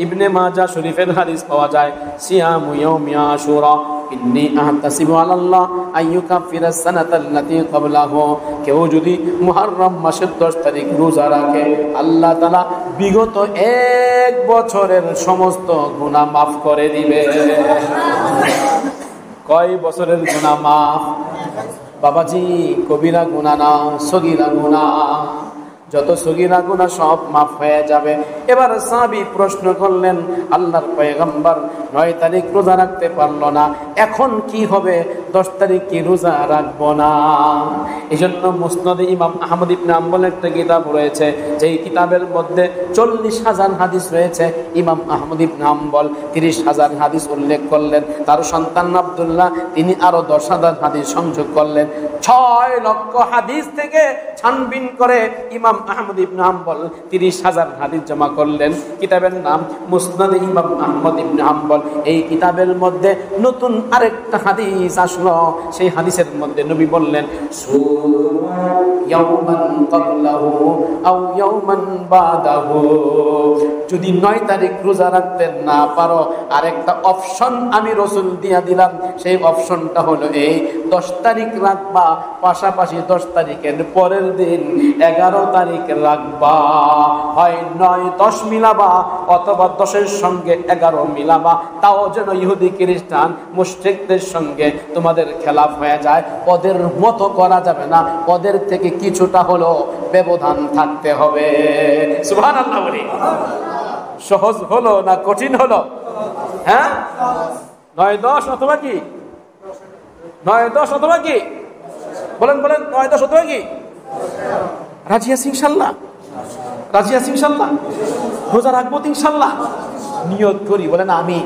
ইবনে মাজাহ শরীফের হাদিস পাওয়া যায়, সিয়ামু ইয়াউমি আশুরা ইন্নী আহতাসিবু আলাল্লাহ আইয়ুকাফিরা সানাতাল্লাতী ক্বাবলাহু। কেউ যদি মুহররম মাসের 10 তারিখ রোজা রাখে, আল্লাহ তাআলা বিগত 1 বছরের সমস্ত গুনাহ মাফ করে দিবে। কয় বছরের গুনাহ মাফ? বাবাজি, কবিরা গুনাহ না, সগীরা গুনাহ। যত সগীরা গুনাহ সব মাফ হয়ে যাবে। এবার সাহাবী প্রশ্ন করলেন, আল্লাহর পয়গম্বর 9 তারিখ রোজা রাখতে পারলো না, এখন কি হবে? 10 তারিখ কি রোজা রাখবো না? এই জন্য মুসনাদে ইমাম আহমদ ইবনে হাম্বল একটা কিতাব রয়েছে, যেই কিতাবের মধ্যে 40,000 হাদিস রয়েছে। ইমাম আহমদ ইবনে হাম্বল 30,000 হাদিস উল্লেখ করলেন, তার সন্তান আব্দুল্লাহ তিনি আরো 10,000 হাদিস সংযোগ করলেন। 6 লক্ষ হাদিস থেকে ছানবিন করে ইমাম আহমদ ইবনে হাম্বল 30,000 হাদিস জমা করলেন। কিতাবের নাম মুসনাদ ইমাম আহমদ ইবনে হাম্বল। এই কিতাবের মধ্যে নতুন আরেকটা হাদিস আসলো। সেই হাদিসের মধ্যে নবী বললেন, ইয়াউমান ক্বাবলাহু আও ইয়াউমান বাদাহু। যদি 9 তারিখ রোজা রাখতে না পারো, আরেকটা অপশন আমি রাসূল দিয়া দিলাম। সেই অপশনটা হলো এই, 10 তারিখ রাখবা, পাশাপাশি 10 তারিখের পরের দিন 11 তারিখ রাখবা। হয় 9 10 মিলাবা, অথবা 10-এর সঙ্গে 11 মিলাবা। তাও যেন ইহুদি খ্রিস্টান মুশরিকদের সঙ্গে তোমাদের খেলাফ হয়ে যায়। ওদের মতো করা যাবে না, ওদের থেকে কিছুটা হলো ব্যবধান থাকতে হবে। সুবহানাল্লাহ বলি। সহজ হলো না কঠিন হলো? হ্যাঁ, 9-10 অথবা কি? 9-10 অথবা কি? বলেন বলেন, 9-10 অথবা কি? রাজি আছি ইনশাল্লাহ? রাজি আছি ইনশাল্লাহ? রোজা রাখবো ইনশাল্লাহ? নিয়ত করি, বলেন আমি।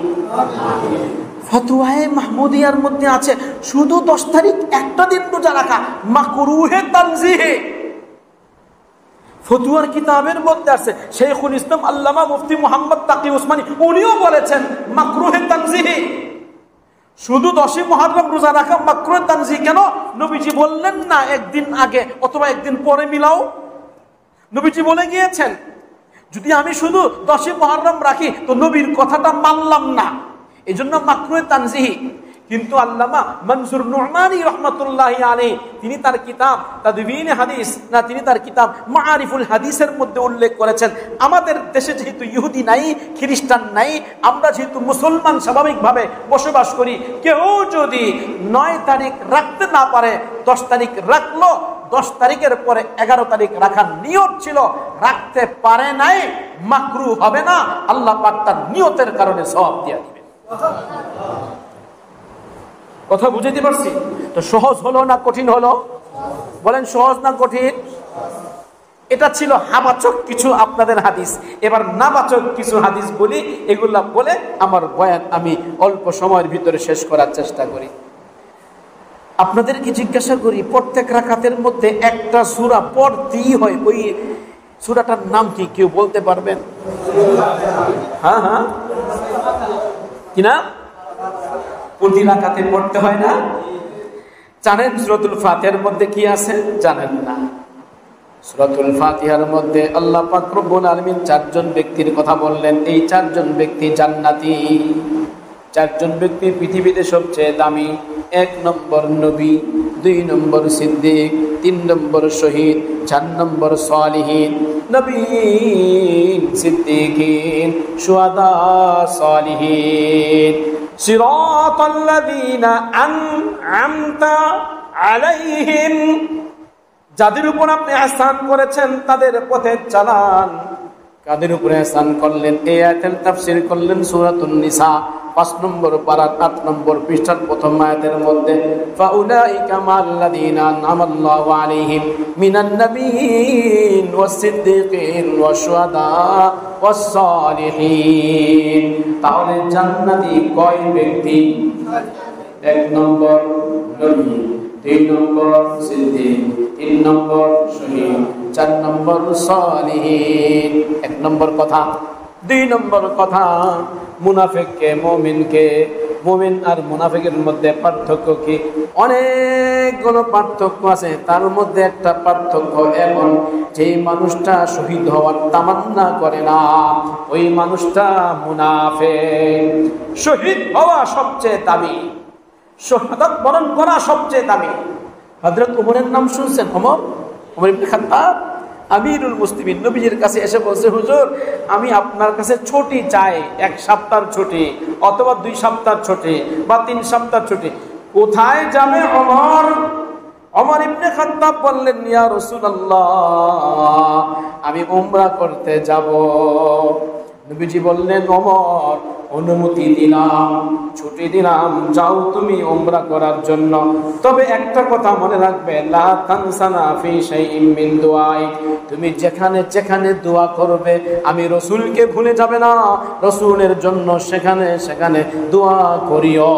ফতোয়ায়ে মাহমুদিয়ার মধ্যে আছে শুধু 10 তারিখ একটা দিন রোজা রাখা মাকরুহে তানজিহে। ফতুয়ার কিতাবের মধ্যে আছে, শাইখুল ইসলাম আল্লামা মুফতি মুহাম্মদ তাকি উসমানী উনিও বলেছেন মাকরুহে তানজিহি। শুধু 10 মুহররম রোজা রাখা মাকরুহে তানজিহি কেন? নবীজি বললেন না একদিন আগে অথবা একদিন পরে মিলাও? নবীজি বলে গিয়েছেন, যদি আমি শুধু 10 মুহররম রাখি তো নবীর কথাটা মানলাম না, এজন্য মাকরুহে তানজিহি। কিন্তু আল্লামা মনসুর নু'মানী রাহমাতুল্লাহি আলাইহি তিনি তার কিতাব তাদবিনে হাদিস না, তিনি তার কিতাব মাআরিফুল হাদিসের মধ্যে উল্লেখ করেছেন, আমাদের দেশে যেহেতু ইহুদি নাই, খ্রিস্টান নাই, আমরা যেহেতু মুসলমান স্বাভাবিকভাবে বসবাস করি, কেউ যদি 9 তারিখ রাখতে না পারে, 10 তারিখ রাখলো, 10 তারিখের পরে 11 তারিখ রাখার নিয়ত ছিল, রাখতে পারে নাই, মাকরু হবে না, আল্লাহ পাক তার নিয়তের কারণে সওয়াব দিয়ে দিবেন। কথা বুঝাইতে পারছি? তো সহজ হলো না কঠিন হলো? বলেন সহজ না কঠিন? এটা ছিল হাবাচক কিছু আপনাদের হাদিস। এবার নাবাচক কিছু হাদিস বলি, এগুলা বলে আমার বয়ান আমি অল্প সময়ের ভিতরে শেষ করার চেষ্টা করি। আপনাদেরকে জিজ্ঞাসা করি, প্রত্যেক রাকাতের মধ্যে একটা সূরা পড়তেই হয়, ওই সূরাটার নাম কি কেউ বলতে পারবেন? হ্যাঁ হ্যাঁ, কি নাম? প্রতি রাকাতে পড়তে হয় না? জানেন সূরাতুল ফাতিহার মধ্যে কি আছে? জানেন না? সূরাতুল ফাতিহার মধ্যে আল্লাহ পাক রব্বুল আলামিন চারজন ব্যক্তির কথা বললেন। এই চারজন ব্যক্তি জান্নাতি। চারজন ব্যক্তি পৃথিবীতে সবচেয়ে দামি। 1 নম্বর নবী, 2 নম্বর সিদ্দিক, 3 নম্বর শহীদ, 4 নম্বর সালিহিন। নবীন, সিদ্দিকিন, শুহাদা, সালিহিন। সিরাতাল্লাযীনা আন'আমতা আলাইহিম, যাদের উপর আপনি ইহসান করেছেন তাদের পথে চালান। কাদের উপরে ইহসান করলেন? এই আয়াতের তাফসীর করলেন সূরাতুন নিসা 5 নম্বর পারা 8 নম্বর পৃষ্ঠার প্রথম আয়াতের মধ্যে, ফাউলাইকা মাল্লাযীনা আন'আমাল্লাহু আলাইহিম মিনান নাবিয়্যিন ওয়াস-সিদ্দীকিন ওয়াশ-শুহাদা ওয়াস-সালিহিন। তাহলে জান্নাতি কয় ব্যক্তি? 1 নম্বর নবী, 2 নম্বর সিদ্দিক, 3 নম্বর শহীদ, 4 নম্বর সালিহিন। 1 নম্বর কথা। 2 নম্বর কথা, মুনাফিককে মুমিনকে, মুমিন আর মুনাফিকের মধ্যে পার্থক্য কি? অনেকগুলো পার্থক্য আছে। তার মধ্যে একটা পার্থক্য এমন, যে মানুষটা শহীদ হওয়ার তামান্না করে না, ওই মানুষটা মুনাফিক। শহীদ হওয়া সবচেয়ে দামি, শাহাদাত বরণ করা সবচেয়ে দামি। হযরত ওমরের নাম শুনছেন? ওমর ইবনে খাত্তাব আমিরুল মুসলিমিন নবীজির কাছে এসে বলছে, হুজুর আমি আপনার কাছে ছুটি চাই, 1 সপ্তাহের ছুটি অথবা 2 সপ্তাহের ছুটি বা 3 সপ্তাহের ছুটি। কোথায় যাবে ওমর? ওমর ইবনে খাত্তাব বললেন, ইয়া রাসূলুল্লাহ আমি উমরা করতে যাব। নবীজি বললেন, ওমর অনুমতি দিলাম, ছুটি দিলাম, যাও তুমি উমরা করার জন্য। তবে একটা কথা মনে রাখবে, লা তানসানা ফি শাইইন মিন দুআই, তুমি যেখানে যেখানে দোয়া করবে আমি রাসূলকে ভুলে যাবে না, রাসূলের জন্য সেখানে সেখানে দোয়া করিও।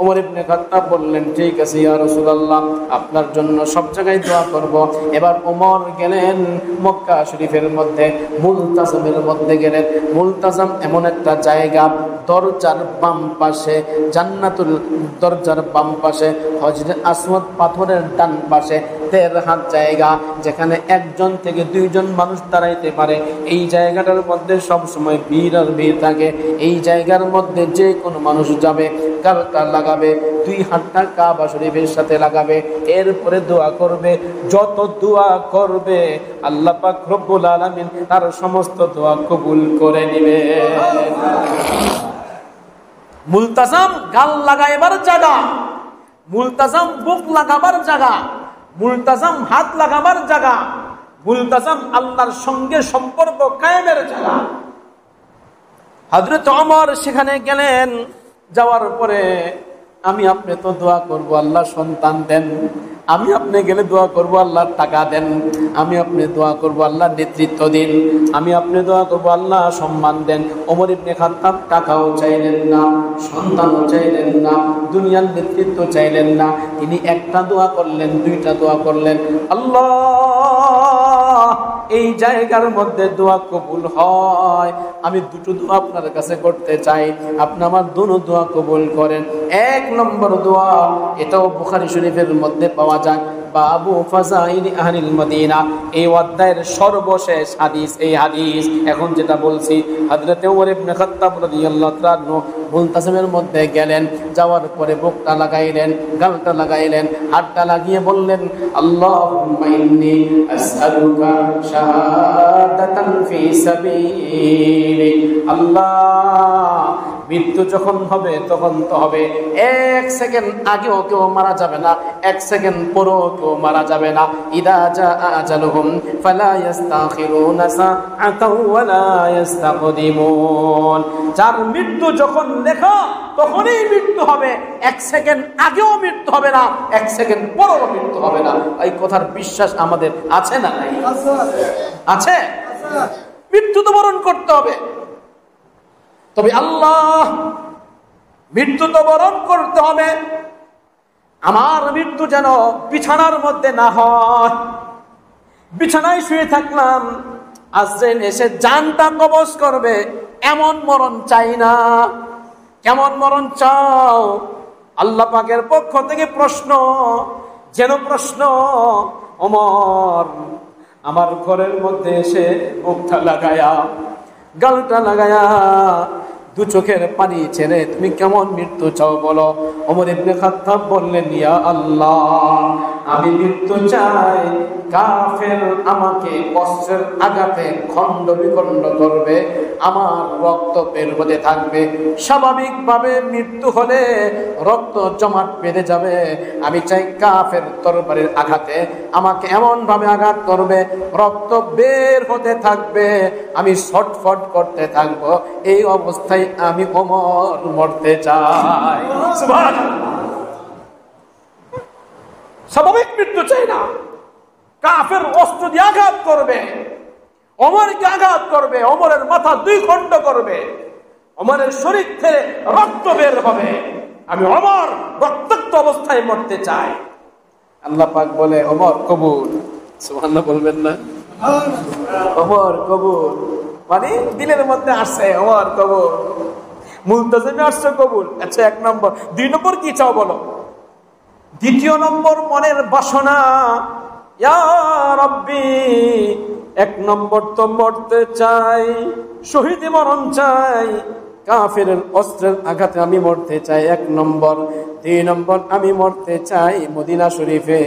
ওমর ইবনে খাত্তাব বললেন, ঠিক আছে ইয়া রাসূলুল্লাহ, আপনার জন্য সব জায়গায় দোয়া করব। এবার ওমর গেলেন মক্কা শরীফের মধ্যে মুলতাজামের মধ্যে গেলেন। মুলতাজাম এমন একটা জায়গা, দরজার বাম পাশে জান্নাতুল, দরজার বাম পাশে হজরে আসওয়াদ পাথরের ডান পাশে 1.5 হাত জায়গা, যেখানে 1 জন থেকে 2 জন মানুষ দাঁড়াইতে পারে। এই জায়গাটার মধ্যে সব সময় ভিড় আর ভিড় থাকে। এই জায়গার মধ্যে যে কোনো মানুষ যাবে, গালটা লাগাবে, 2 হাতটা কাবা শরীফের সাথে লাগাবে, এরপরে দোয়া করবে। যত দোয়া করবে আল্লাহ পাক রব্বুল আলামিন তার সমস্ত দোয়া কবুল করে নেবে। মুলতাজাম গাল লাগাইবার জায়গা, মুলতাজাম বুক লাগাবার জায়গা, মুলতাজাম হাত লাগাবার জায়গা, মুলতাজাম আল্লাহর সঙ্গে সম্পর্ক কায়েমের জায়গা। হযরত ওমর সেখানে গেলেন। যাওয়ার পরে আমি আপনি তো দোয়া করব আল্লাহ সন্তান দেন, আমি আপনি গেলে দোয়া করব আল্লাহ টাকা দেন, আমি আপনি দোয়া করব আল্লাহ নেতৃত্ব দিন, আমি আপনি দোয়া করব আল্লাহ সম্মান দেন। ওমর ইবনে খাত্তাব টাকাও চাইলেন না, সন্তানও চাইলেন না, দুনিয়ার নেতৃত্ব চাইলেন না। তিনি একটা দোয়া করলেন, 2টা দোয়া করলেন, আল্লাহ এই জায়গার মধ্যে দোয়া কবুল হয়, আমি 2টো দোয়া আপনার কাছে করতে চাই, আপনি আমার 2 দোয়া কবুল করেন। 1 নম্বর দোয়া, এটাও বুখারী শরীফের মধ্যে পাওয়া যায়, বাবু ফাযাইলি আহলিল মদিনা, এই অধ্যায়ের সর্বশেষ হাদিস এই হাদিস। এখন যেটা বলছি, হযরত ওমর ইবনে খাত্তাব রাদিয়াল্লাহু তাআলা মুলতাজিমের মধ্যে গেলেন। যাওয়ার পরে বুকটা লাগাইলেন, গালটা লাগাইলেন, হাতটা লাগিয়ে বললেন, আল্লাহুম্মা ইন্নী আসআলুকা শাহাদাতান ফি সাবিলিক। আল্লাহ মৃত্যু যখন হবে তখন তো হবে, 1 সেকেন্ড আগেও কেউ মারা যাবে না, 1 সেকেন্ড পরেও কেউ মারা যাবে না। ইদা জাআ আজালুহুম ফালা ইস্তাখিরুনা সাআতাও ওয়ালা ইস্তাকদিমুন। যার মৃত্যু যখন লেখা তখনই মৃত্যু হবে, 1 সেকেন্ড আগেও মৃত্যু হবে না, 1 সেকেন্ড পরেও মৃত্যু হবে না। এই কথার বিশ্বাস আমাদের আছে না নাই? আছে। মৃত্যু তো বরণ করতে হবে, তবে আল্লাহ মৃত্যু তো বরণ করতে হবে, আমার মৃত্যু যেন বিছানার মধ্যে না হয়। বিছানায় শুয়ে থাকলাম, আজরাইল এসে জানটা কবজ করবে, এমন মরণ চাই না। কেমন মরণ চাও? আল্লাহ পাকের পক্ষ থেকে প্রশ্ন, যেন প্রশ্ন, ওমর আমার ঘরের মধ্যে এসে মুখটা লাগায়া, গালটা লাগায়া, দু চোখের পানি ছেড়ে তুমি কেমন মৃত্যু চাও বলো। ওমর ইবনে খাত্তাব বললেন, ইয়া আল্লাহ, আমি মৃত্যু চাই, কাফের আমাকে অস্ত্রের আঘাতে খণ্ড বিখণ্ড করবে, আমার রক্ত বের হতে থাকবে। স্বাভাবিকভাবে মৃত্যু হলে রক্ত জমাট বেঁধে যাবে। আমি চাই কাফের তরবারির আঘাতে আমাকে এমন ভাবে আঘাত করবে, রক্ত বের হতে থাকবে, আমি ছটফট করতে থাকবো। এই অবস্থায় আমি ওমর মরতে চাই। সুবহানাল্লাহ। স্বাভাবিক মৃত্যু চাই না, কাফের অস্ত্র দিয়ে আঘাত করবে, ওমরকে আঘাত করবে, ওমরের মাথা দুই খণ্ড করবে, ওমরের শরীর থেকে রক্ত বের হবে, আমি ওমর রক্তাক্ত অবস্থায় মরতে চাই। আল্লাহ পাক বলে, ওমর কবুল। সুবহানাল্লাহ বলবেন না? ওমর কবুল মানে দিলের মধ্যে আসছে ওমর কবুল, মুলতাজিমে আসছে কবুল। আচ্ছা, 1 নম্বর। 2 নম্বর কি চাও বলো? দ্বিতীয় নম্বর মনের বাসনা, ইয়া রাব্বি, 1 নম্বর তো মরতে চাই, শহীদ মরণ চাই, কাফেরের অস্ত্রের আঘাতে আমি মরতে চাই 1 নম্বর। 2 নম্বর, আমি মরতে চাই মদিনা শরীফে,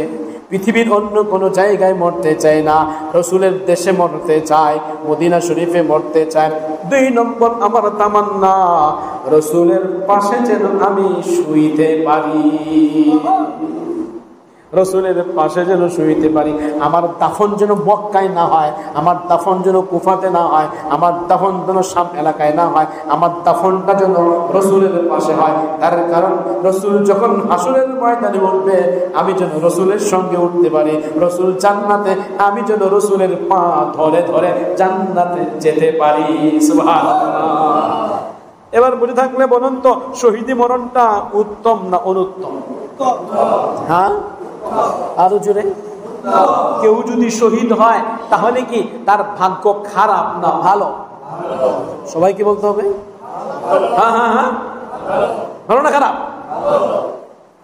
পৃথিবীর অন্য কোনো জায়গায় মরতে চাই না, রসুলের দেশে মরতে চাই, মদিনা শরীফে মরতে চাই। 2 নম্বর আমার তামান্না, রসুলের পাশে যেন আমি শুইতে পারি, রসুলের পাশে যেন শুইতে পারি। আমার দাফন যেন মক্কায় না হয়, আমার দাফন যেন কুফাতে না হয়, আমার দাফন যেন শাম এলাকায় না হয়, আমার দাফনটা যেন রসুলের পাশে হয়। তার কারণ রসুল যখন হাসরের ময়দানে উঠবে, আমি যেন রসুলের সঙ্গে উঠতে পারি, রসুল জান্নাতে, আমি যেন রসুলের পা ধরে ধরে জান্নাতে যেতে পারি। সুবহানাল্লাহ। এবার বুঝে থাকলে বলুন তো, শহীদি মরণটা উত্তম না অনুত্তম? হ্যাঁ, আরো জোরে। কেউ যদি শহীদ হয় তাহলে কি তার ভাগ্য খারাপ না ভালো? সবাইকে বলতে হবে হ্যাঁ হ্যাঁ হ্যাঁ, ভালো না খারাপ?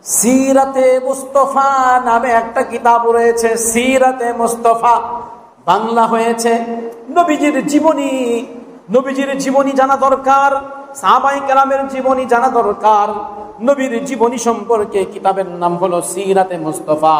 সিরাতে মুস্তাফা নামে একটা কিতাব রয়েছে, সিরাতে মুস্তাফা, বাংলা হয়েছে। নবীজির জীবনী, নবীজির জীবনী জানা দরকার, সাহাবায়ে কেরামের জীবনী জানা দরকার। নবীর জীবনী সম্পর্কে কিতাবের নাম হলো সিরাতে মুস্তাফা,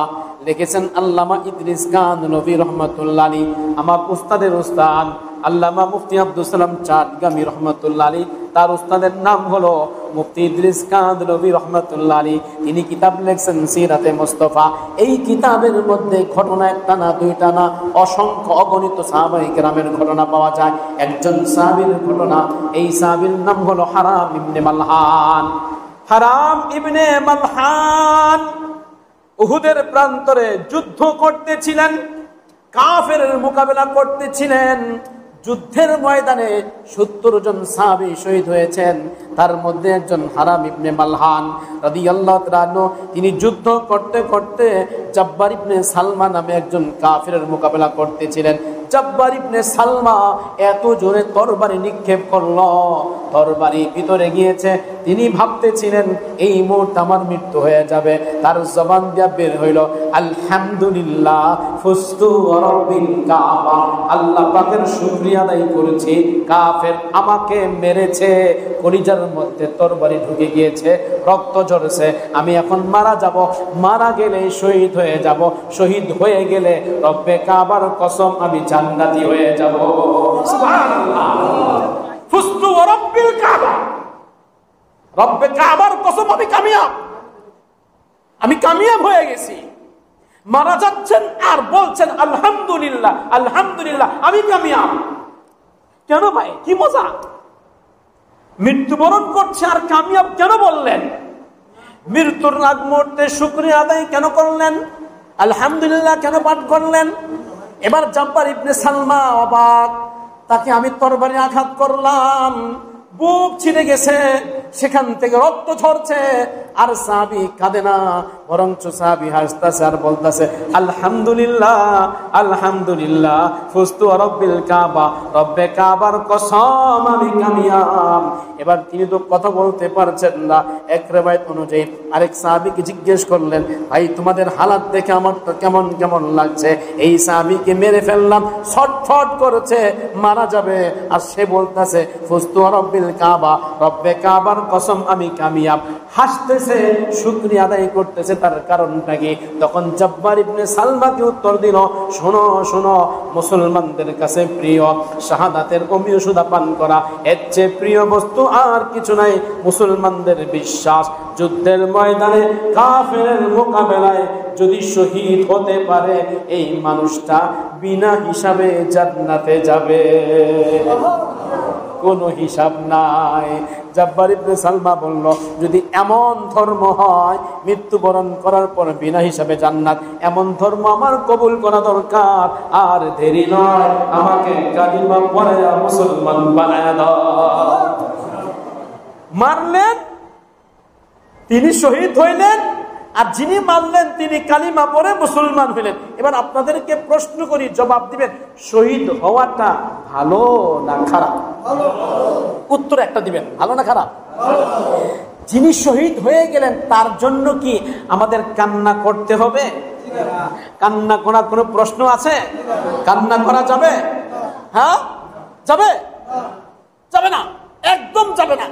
লিখেছেন আল্লামা ইদ্রিস খান নবী রহমাতুল্লাহ আলাইহি। আমার উস্তাদের উস্তাদ আল্লামা মুফতি আব্দুল সালাম চাঁদগামী রহমাতুল্লাহ আলাইহি, তার উস্তাদের নাম হলো মুফতি ইদ্রিস খান নবী রহমাতুল্লাহ আলাইহি। তিনি কিতাব লিখছেন সিরাতে মুস্তাফা। এই কিতাবের মধ্যে ঘটনা একটা না, দুইটা না, অসংখ্য অগণিত সাহাবায়ে কেরামের ঘটনা পাওয়া যায়। একজন সাহাবীর ঘটনা, এই সাহাবীর নাম হলো হারাম ইবনে মালহান। হারাম ইবনে মালহান উহুদের প্রান্তরে যুদ্ধ করতেছিলেন, কাফেরের মোকাবেলা করতেছিলেন। যুদ্ধের ময়দানে 70 জন সাহাবী শহীদ হয়েছেন, তার মধ্যে একজন হারাম ইবনে মালহান রাদিয়াল্লাহু তাআলা আনহু। তিনি যুদ্ধ করতে করতে জাব্বার ইবনে সালমা নামে একজন কাফেরের মোকাবেলা করতেছিলেন। জাব্বার ইবনে সালমা এত জোরে তরবারি নিক্ষেপ করলো, তরবারি ভিতরে গিয়েছে। তিনি ভাবতেছিলেন এই মুহূর্তে আমার মৃত্যু হয়ে যাবে। তার জবান দিয়ে বের হইল, আলহামদুলিল্লাহ ফুস্তু ওয়া রাব্বিল কাবা, আল্লাহ পাকের শুকরিয়া আদায় করেছি, কাফের আমাকে মেরেছে, কলিজার মধ্যে তরবারি ঢুকে গিয়েছে, রক্ত ঝরছে, আমি এখন মারা যাব, মারা গেলে শহীদ হয়ে যাব, শহীদ হয়ে গেলে রব্বে কাবার কসম আমি জান্নাতি হয়ে যাব। সুবহানাল্লাহ। ফুস্তু ওয়া রাব্বিল কাবা, রব্বে কাবার কসম আমি কামিয়াব, আমি কামিয়াব হয়ে গেছি। মারা যাচ্ছেন আর বলছেন আলহামদুলিল্লাহ, আলহামদুলিল্লাহ আমি কামিয়াব। কেন ভাই, কি মজা? মৃত্যুবরণ করছে আর কামিয়াব কেন বললেন? মৃত্যুর আগ মুহূর্তে শুকরিয়া আদায় কেন করলেন? আলহামদুলিল্লাহ কেন পাঠ করলেন? এবার জাব্বার ইবনে সালমা অবাক, তাকে আমি তরবারি আঘাত করলাম, বুক ছিঁড়ে গেছে, সেখান থেকে রক্ত ঝরছে, আর সাহাবী কাঁদে না, বরঞ্চ সাহাবী হাসতেছে আর বলতেছে আলহামদুলিল্লাহ আলহামদুলিল্লাহ ফুস্তু রব্বিল কাবা, রব্বে কাবার কসম আমি কামিয়াব। এবার তিনি তো কথা বলতে পারছেন না। এক রিওয়ায়াত অনুযায়ী আরেক সাহাবীকে জিজ্ঞেস করলেন, ভাই তোমাদের হালাত দেখে আমার তো কেমন কেমন লাগছে, এই সাহাবীকে মেরে ফেললাম, ছটফট করছে, মারা যাবে, আর সে বলতেছে ফুস্তু রব্বিল কাবা, রব্বে কাবার কসম আমি কামিয়াব। হাসতেছে, শুকরিয়া আদায় করতেছে। তার কারণটা কি? তখন জব্বার ইবনে সালমাকে উত্তর দিল, শোনো শোনো, মুসলমানদের কাছে প্রিয় শাহাদাতের অমৃত সুধা পান করা, এর চেয়ে প্রিয় বস্তু আর কিছু নাই। মুসলমানদের বিশ্বাস যুদ্ধের ময়দানে কাফেরের মোকাবেলায় যদি শহীদ হতে পারে, এই মানুষটা বিনা হিসাবে জান্নাতে যাবে, কোনো হিসাব নাই। জব্বার ইবনে সালমা বলল, যদি এমন ধর্ম হয় মৃত্যুবরণ করার পর বিনা হিসাবে জান্নাত, এমন ধর্ম আমার কবুল করা দরকার। আর দেরি নয়, আমাকে কালিমা পড়ায়া মুসলমান বানায়া দাও। মারলেন, তিনি শহীদ হইলেন, আর যিনি মারলেন তিনি কালিমা পড়ে মুসলমান হইলেন। এবার আপনাদেরকে প্রশ্ন করি, জবাব দিবেন, শহীদ হওয়াটা ভালো না খারাপ? উত্তর একটা দিবেন, ভালো না খারাপ? যিনি শহীদ হয়ে গেলেন তার জন্য কি আমাদের কান্না করতে হবে? কান্না করার কোনো প্রশ্ন আছে? কান্না করা যাবে? হ্যাঁ, যাবে? যাবে না, একদম যাবে না।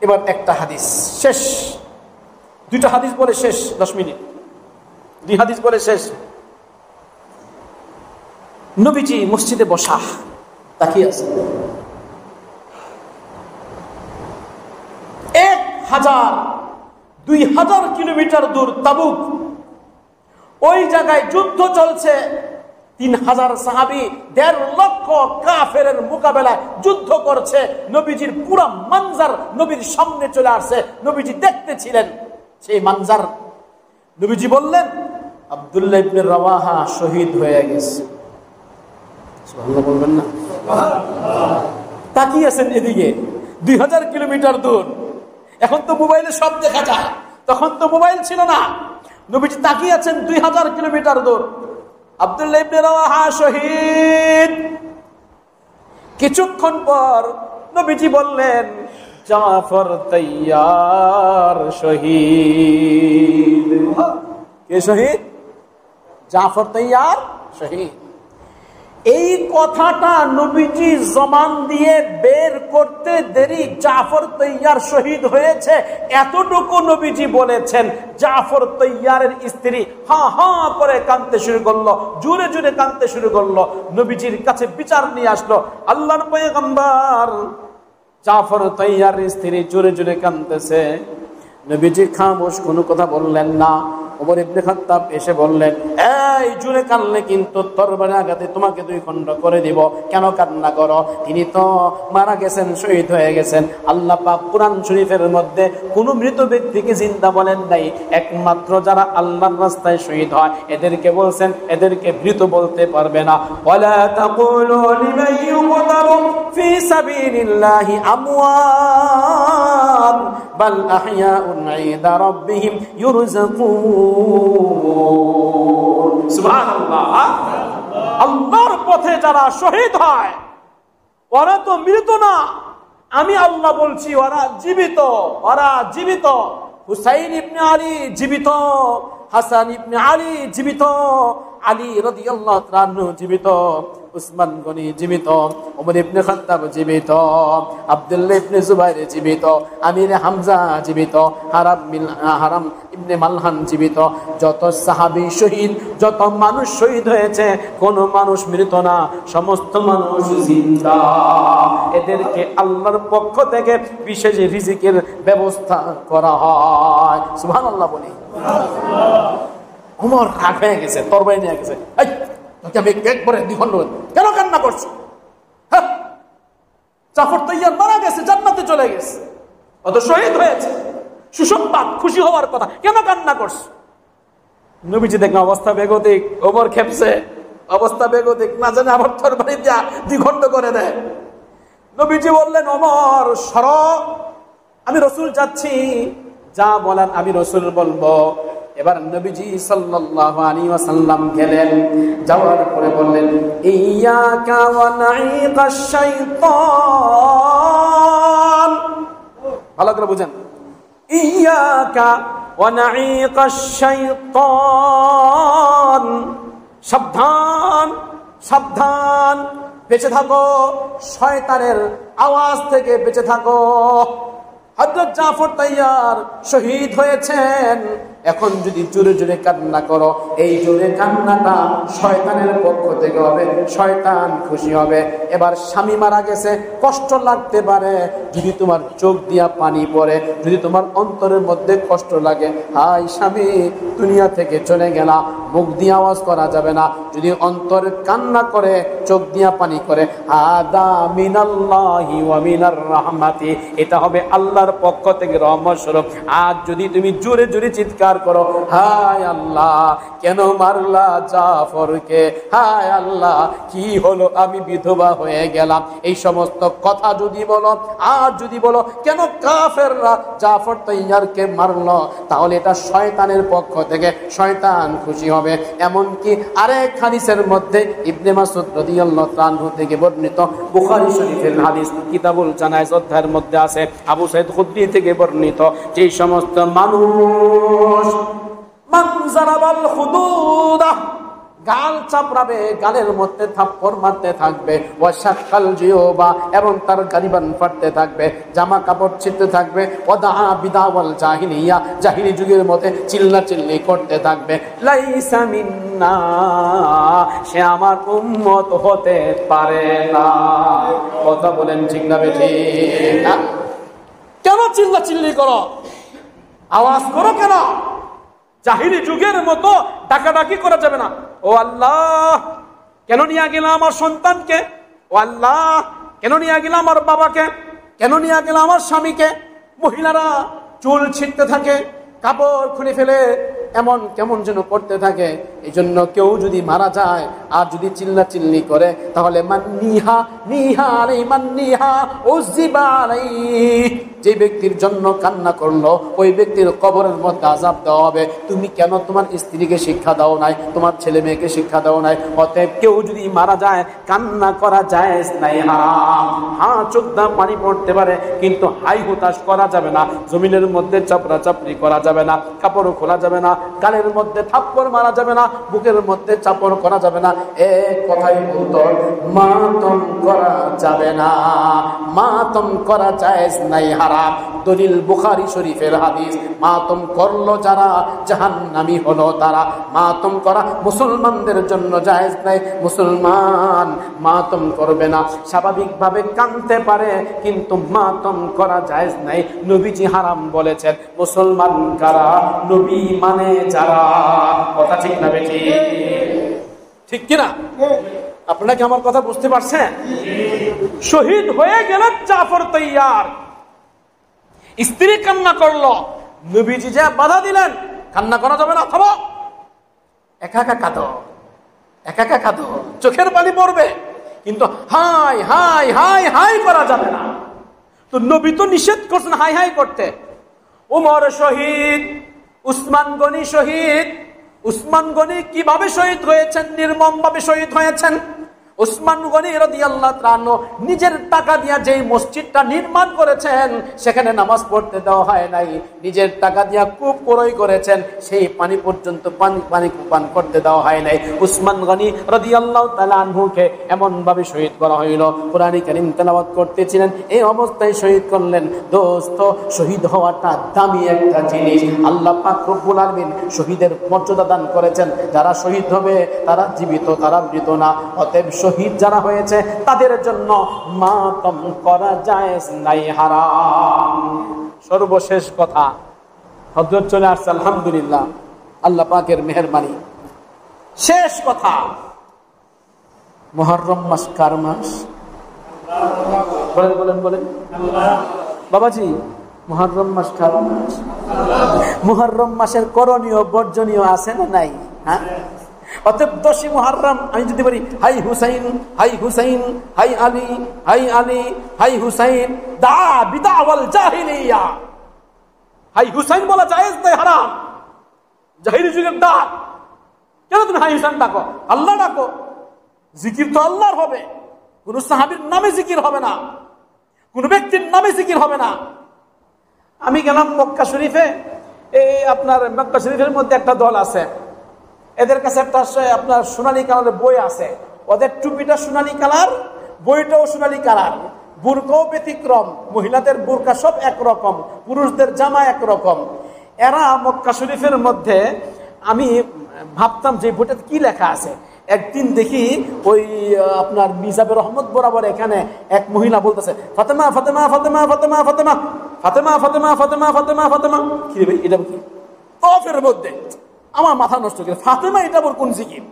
এবার একটা হাদিস শেষ, দুইটা হাদিস বলে শেষ, 10 মিনিট, 2 হাদিস বলে শেষ। নবীজি মসজিদে বসা, তাকিয়ে আছে। 1000-2000 কিলোমিটার দূর তাবুক, ওই জায়গায় যুদ্ধ চলছে। 3000 সাহাবী 1.5 লক্ষ কাফেরের মোকাবেলায় যুদ্ধ করছে। নবীজির পুরো মঞ্জার নবীর সামনে চলে আসছে, নবীজি দেখতেছিলেন সেই মঞ্জার। নবীজি বললেন, আব্দুল্লাহ ইবনে রাওয়াহা শহীদ হয়ে গেছে। সুবহানাল্লাহ বলবেন না? তাকিয়ে আছেন এদিকে, 2000 কিলোমিটার দূর। এখন তো মোবাইলে সব দেখা যায়, তখন তো মোবাইল ছিল না। নবীজি তাকিয়ে আছেন 2000 কিলোমিটার দূর। আব্দুল্লাহ ইবনে রাওয়াহা শহীদ। কিছুক্ষণ পর নবীজি বললেন, জাফর তৈয়ার শহীদ। কে শহীদ? জাফর তৈয়ার শহীদ। এই কথাটা নবীজি জবান দিয়ে বের করতে দেরি, জাফর তৈয়ার শহীদ হয়েছে এতটুকু নবীজি বলেছেন। জাফর তৈয়ারের স্ত্রী হা হা করে কাঁদতে শুরু করলো, জোরে জোরে কাঁদতে শুরু করলো। নবীজির কাছে বিচার নিয়ে আসলো, আল্লাহর পয়গম্বর, জাফর তৈয়ারের স্ত্রী জোরে জোরে কাঁদতেছে। নবীজি খামোশ, কোনো কথা বললেন না। ওমর ইবনে খাত্তাব এসে বললেন, এই জোরে কাঁদলে কিন্তু তরবারি আঘাতে তোমাকে 2 খণ্ড করে দিব, কেন কান্না করো? তিনি তো মারা গেছেন, শহীদ হয়ে গেছেন। আল্লাহ পাক কুরআন শরীফের মধ্যে কোনো মৃত ব্যক্তিকে জিন্দা বলেন নাই, একমাত্র যারা আল্লাহর রাস্তায় শহীদ হয় এদেরকে বলছেন, এদেরকে মৃত বলতে পারবে না। ওয়ালা তাকুলু লিমান ইউকতালু ফি সাবিলিল্লাহি আমওয়াত বাল আহইয়াউন ইনদা রাব্বিহিম ইউরযাকুন। সুবহানাল্লাহ। আল্লাহর পথে যারা শহীদ হয় ওরা তো মৃত না, আমি আল্লাহ বলছি ওরা জীবিত, ওরা জীবিত। হুসাইন ইবনে আলী জীবিত, হাসান ইবনে আলী জীবিত, আলী রাদিয়াল্লাহু তাআলা আনহু জীবিত, উসমান গনি জীবিত, ওমর ইবনে খাত্তাব জীবিত, আব্দুল্লাহ ইবনে জুবাইর জীবিত, আমির হামজা জীবিত, হারাম ইবনে মালহান জীবিত। যত সাহাবী শহীদ, যত মানুষ শহীদ হয়েছে, কোন মানুষ মৃত না, সমস্ত মানুষ জিন্দা। এদেরকে আল্লাহর পক্ষ থেকে বিশেষ রিজিকের ব্যবস্থা করা হয়। সুবহানাল্লাহ বলি। ওমর রাগ হয়ে গেছে, তরবারি নিয়ে গেছে, আমি একবারে 2 খণ্ড, কেন কান্না করছো? জাফর তৈয়ার মারা গেছে, জান্নাতে চলে গেছে, অত শহীদ হয়েছে, সুসংবাদ, খুশি হওয়ার কথা, কেন কান্না করছো? নবীজি দেখলাম অবস্থা বেগতিক, ওমর খেপছে, অবস্থা বেগতিক, না জানে আবার তরবারি দিয়া 2 খণ্ড করে দেয়। নবীজি বললেন, ওমর সরো, আমি রাসূল যাচ্ছি, যা বলেন আমি রাসূল বলবো। এবার নবীজি সাল্লাল্লাহু আলাইহি ওয়াসাল্লাম গেলেন, যাওয়ার পরে বললেন, ইয়াকা ওয়া নাইকাশ শাইতান। ভালো করে বুঝেন, ইয়াকা ওয়া নাইকাশ শাইতান, সাবধান সাবধান, বেঁচে থাকো শয়তানের আওয়াজ থেকে, বেঁচে থাকো। হযরত জাফর তাইয়ার শহীদ হয়েছেন। এখন যদি জোরে জোরে কান্না করো, এই জোরে কান্নাটা শয়তানের পক্ষ থেকে হবে, শয়তান খুশি হবে। এবার স্বামী মারা গেছে, কষ্ট লাগতে পারে, যদি তোমার চোখ দিয়া পানি পড়ে, যদি তোমার অন্তরের মধ্যে কষ্ট লাগে, হাই স্বামী দুনিয়া থেকে চলে গেলা, মুখ দিয়ে আওয়াজ করা যাবে না। যদি অন্তর কান্না করে, চোখ দিয়া পানি করে, আদা মিনাল্লাহি ওয়া মিনার রাহমাতি, এটা হবে আল্লাহর পক্ষ থেকে রহমত স্বরূপ। আর যদি তুমি জোরে জোরে চিৎকার করো, হায় আল্লাহ কেন মারলা জাফরকে, হায় আল্লাহ কি হলো, আমি বিধবা হয়ে গেলাম, এই সমস্ত কথা যদি বলো, আর যদি বলো কেন কাফেররা জাফর তাইয়ারকে মারলো, তাহলে এটা শয়তানের পক্ষ থেকে, শয়তান খুশি হবে। এমনকি আরেক হাদিসের মধ্যে ইবনে মাসউদ রাদিয়াল্লাহু তাআলা আনহু থেকে বর্ণিত, বুখারী শরীফের হাদিস কিতাবুল জানায়েজ অধ্যায়ের মধ্যে আছে, আবু সাঈদ খুদরি থেকে বর্ণিত, যে সমস্ত মানুষ মানজারাবাল হুদুদা, গাল চাপড়াবে, গালের মধ্যে থাপ্পড় মারতে থাকবে, ওয়াশাক্কাল জিওবা, এবং তার গালিবান ফাটতে থাকবে, জামা কাপড় ছিঁড়তে থাকবে, ওয়াদা বিদাওয়াল জাহিলিয়া, জাহিলি যুগের মধ্যে চিল্লাচিল্লি করতে থাকবে, লাইসা মিন্না, সে আমার উম্মত হতে পারে না। কথা বলেন ঠিক না বেঠিক? কেন চিল্লাচিল্লি করো, আওয়াজ করো কেন? জাহিলি যুগের মতো ডাকাডাকি করা যাবে না। ও আল্লাহ কেন নিয়ে গেলাম আমার সন্তানকে, ও আল্লাহ কেন নিয়ে গেলাম আমার বাবাকে, কেন নিয়ে গেলাম আমার স্বামীকে। মহিলারা চুল ছিঁড়তে থাকে, কাপড় খুলে ফেলে, এমন কেমন যেন করতে থাকে। এই জন্য কেউ যদি মারা যায় আর যদি চিল্লাচিল্লি করে, তাহলে মান্নিহা নিহা আলাই মান্নিহা উযিবা আলাই, যে ব্যক্তির জন্য কান্না করলো ওই ব্যক্তির কবরের মধ্যে আযাব দেওয়া হবে। তুমি কেন তোমার স্ত্রীকে শিক্ষা দাও নাই, তোমার ছেলে মেয়েকে শিক্ষা দাও নাই? অতএব কেউ যদি মারা যায় কান্না করা জায়েজ নাই, হারাম। হ্যাঁ, চোখ দা পানি পড়তে পারে, কিন্তু হাই হুতাশ করা যাবে না, জমিনের মধ্যে চাপড়া চাপড়ি করা যাবে না, কাপড় খোলা যাবে না, গালের মধ্যে থাপ্পড় মারা যাবে না, বুকের মধ্যে চাপড় করা যাবে না। এক কথাই বলতো, মাতম করা যাবে না, মাতম করা জায়েজ নাই, হারাম। দলিল বুখারী শরীফের হাদিস, মাতম করলো যারা জাহান্নামী হলো তারা। মাতম করা মুসলমানদের জন্য জায়েজ নাই, মুসলমান মাতম করবে না। স্বাভাবিকভাবে কাঁদতে পারে, কিন্তু মাতম করা জায়েজ নাই, নবীজি হারাম বলেছেন। মুসলমান কারা? নবী মানে যারা। কথা ঠিক না বেঠিক? ঠিক কিনা? আপনারা কি আমার কথা বুঝতে পারছেন? শহীদ হয়ে গেলেন জাফর তাইয়ার, স্ত্রী কান্না করলো, নবীজি যা বাধা দিলেন, কান্না করা যাবে না, থামো, একা একা কাঁদো, একা একা কাঁদো, চোখের পানি পড়বে, কিন্তু হাই হাই হাই হাই করা যাবে না। তো নবী তো নিষেধ করছেন হাই হাই করতে। ওমর শহীদ, উসমান গনি শহীদ। উসমান গনি কিভাবে শহীদ হয়েছেন? নির্মম ভাবে শহীদ হয়েছেন। উসমান গনি রাদিয়াল্লাহু তাআলা নিজের টাকা দিয়া যেই মসজিদটা নির্মাণ করেছেন, সেখানে নামাজ পড়তে দেওয়া হয় নাই, নিজের টাকা দিয়া কূপ ক্রয় করেছেন, সেই পানি পর্যন্ত পানি পান করতে দেওয়া হয় নাই। উসমান গনি রাদিয়াল্লাহু তাআলা আনহুকে এমন ভাবে শহীদ করা হইল, কোরআন কারীম তেলাওয়াত করতেছিলেন, এই অবস্থায় শহীদ করলেন। দোস্ত, শহীদ হওয়াটা দামি একটা জিনিস। আল্লাহ পাক রব্বুল আলামিন শহীদের মর্যাদা দান করেছেন। যারা শহীদ হবে তারা জীবিত, তারা মৃত না। অতএব শহীদ যারা হয়েছে তাদের জন্য মাতম করা জায়েজ নাই, হারাম। সর্বশেষ কথা, হযরত চলে আসছে, আলহামদুলিল্লাহ, আল্লাহ পাকের মেহেরবানি। শেষ কথা, মুহররম মাস কার মাস? বলেন বলেন বলেন বাবাজি, মুহররম মাস কার মাস? মুহররম মাসের করণীয় বর্জনীয় আছে না নাই? হ্যাঁ, অতএব 10ই মুহররম আমি যদি বলি হাই হুসাইন, হাই হুসাইন, হাই আলী, হাই আলী, হাই হুসাইন, দা বিদাওয়াল জাহিলিয়া, হাই হুসাইন বলা জায়েজ নাই, হারাম, জাহিলি যুগের ডাক। কেন তুমি হাই হুসাইন ডাকো? আল্লাহ ডাকো, জিকির তো আল্লাহর হবে, কোন সাহাবীর নামে জিকির হবে না, কোন ব্যক্তির নামে জিকির হবে না। আমি গেলাম মক্কা শরীফে, এই আপনার মক্কা শরীফের মধ্যে একটা দল আছে, এদের কাছে একটা আপনার সোনালী কালারের বই আছে, ওদের টুপিটা সোনালী কালার, বইটাও সোনালী কালার, বুরকাও ব্যতিক্রম, মহিলাদের বুরকা সব একরকম, পুরুষদের জামা একরকম। এরা মক্কা শরীফের মধ্যে, আমি ভাবতাম যে বইটাতে কি লেখা আছে। একদিন দেখি ওই আপনার মিজাবের রহমত বরাবর এখানে এক মহিলা বলতেছে ফাতেমা ফাতেমা ফাতেমা ফাতেমা ফাতেমা ফাতেমা ফাতেমা ফাতেমা ফাতেমা ফাতেমা। কি রে এটা কি তফের মধ্যে? আমার মাথা নষ্ট করে, ফাতেমা এটা বল কোন জিকির?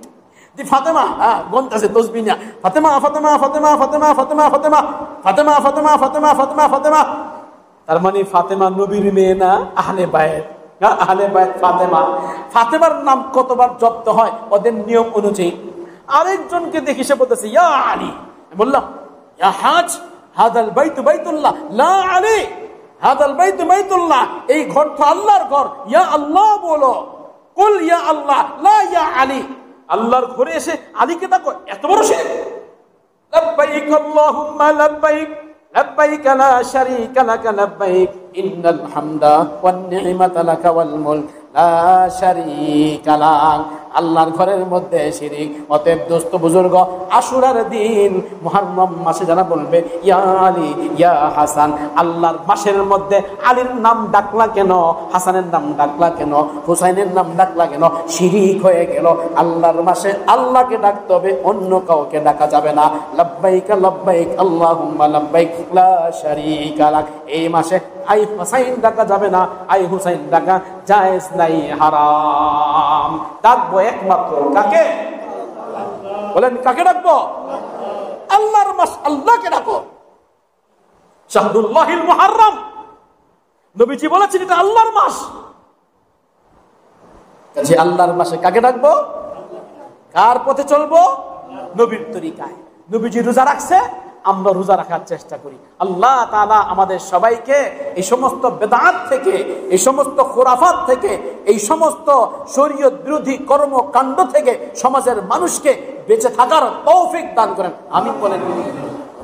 ফাতেমা গন্তাছে তসবিহ না, ফাতেমা ফাতেমা ফাতেমা ফাতেমা ফাতেমা ফাতেমা ফাতেমা ফাতেমা ফাতেমা ফাতেমা ফাতেমা। তার মানে ফাতেমা নবীর মেয়ে না, আহলে বায়েত, আহলে বায়েত ফাতেমা। ফাতেমার নাম কতবার জপ্ত হয় ওদের নিয়ম অনুযায়ী। আরেকজনকে দেখি সে বলতেছে ইয়া আলী, বললাম ইয়া হাজ হাদাল বাইতু বাইতুল্লাহ লা আলী, হাদাল বাইতু বাইতুল্লাহ, এই ঘর তো আল্লাহর ঘর, ইয়া আল্লাহ বলো, কুল ইয়া আল্লাহ লা ইয়া আলী। আল্লাহর ঘরে এসে আলীকে ডাকো, এত বড় শিরক। লাব্বাইক আল্লাহুম্মা লাব্বাইক লাব্বাইক লা শারীকা লাকা লাব্বাইক ইন্নাল হামদা ওয়ান নি'মাতা লাকা ওয়াল মুলক লা শারীকা লাক। আল্লাহর ঘরের মধ্যে শিরিক। অতএব দোস্ত বুজুর্গ, আশুরার দিন মুহররম মাসে যারা বলবে ইয়া আলী ইয়া হাসান, আল্লাহর মাসের মধ্যে আলীর নাম ডাকলা কেন, হাসানের নাম ডাকলা কেন, হুসাইনের নাম ডাকলা কেন? শিরিক হয়ে গেল। আল্লাহর মাসে আল্লাহকে ডাকতে হবে, অন্য কাউকে ডাকা যাবে না। লাব্বাইক লাব্বাইক আল্লাহুম্মা লাব্বাইক লা শারীকা লাক। এই মাসে আই হুসাইন ডাকা যাবে না, আই হুসাইন ডাকা জায়েজ নাই, হারাম। ডাকবো একমাত্র কাকে? বলেন কাকে ডাকবো? আল্লাহর মাস, আল্লাহকে ডাকো। শাহরুল্লাহিল মুহররম, নবীজি বলেছেন এটা আল্লাহর মাস। কাজে আল্লাহর মাসে কাকে ডাকবো? কার পথে চলবো? নবীর তরিকায়। নবীজি রোজা রাখছে, আমরা রোজা রাখার চেষ্টা করি। আল্লাহ তাআলা আমাদের সবাইকে এই সমস্ত বেদাত থেকে, এই সমস্ত খুরাফাত থেকে, এই সমস্ত শরীয়ত বিরোধী কর্মকাণ্ড থেকে সমাজের মানুষকে বেঁচে থাকার তৌফিক দান করেন, আমিন বলেন।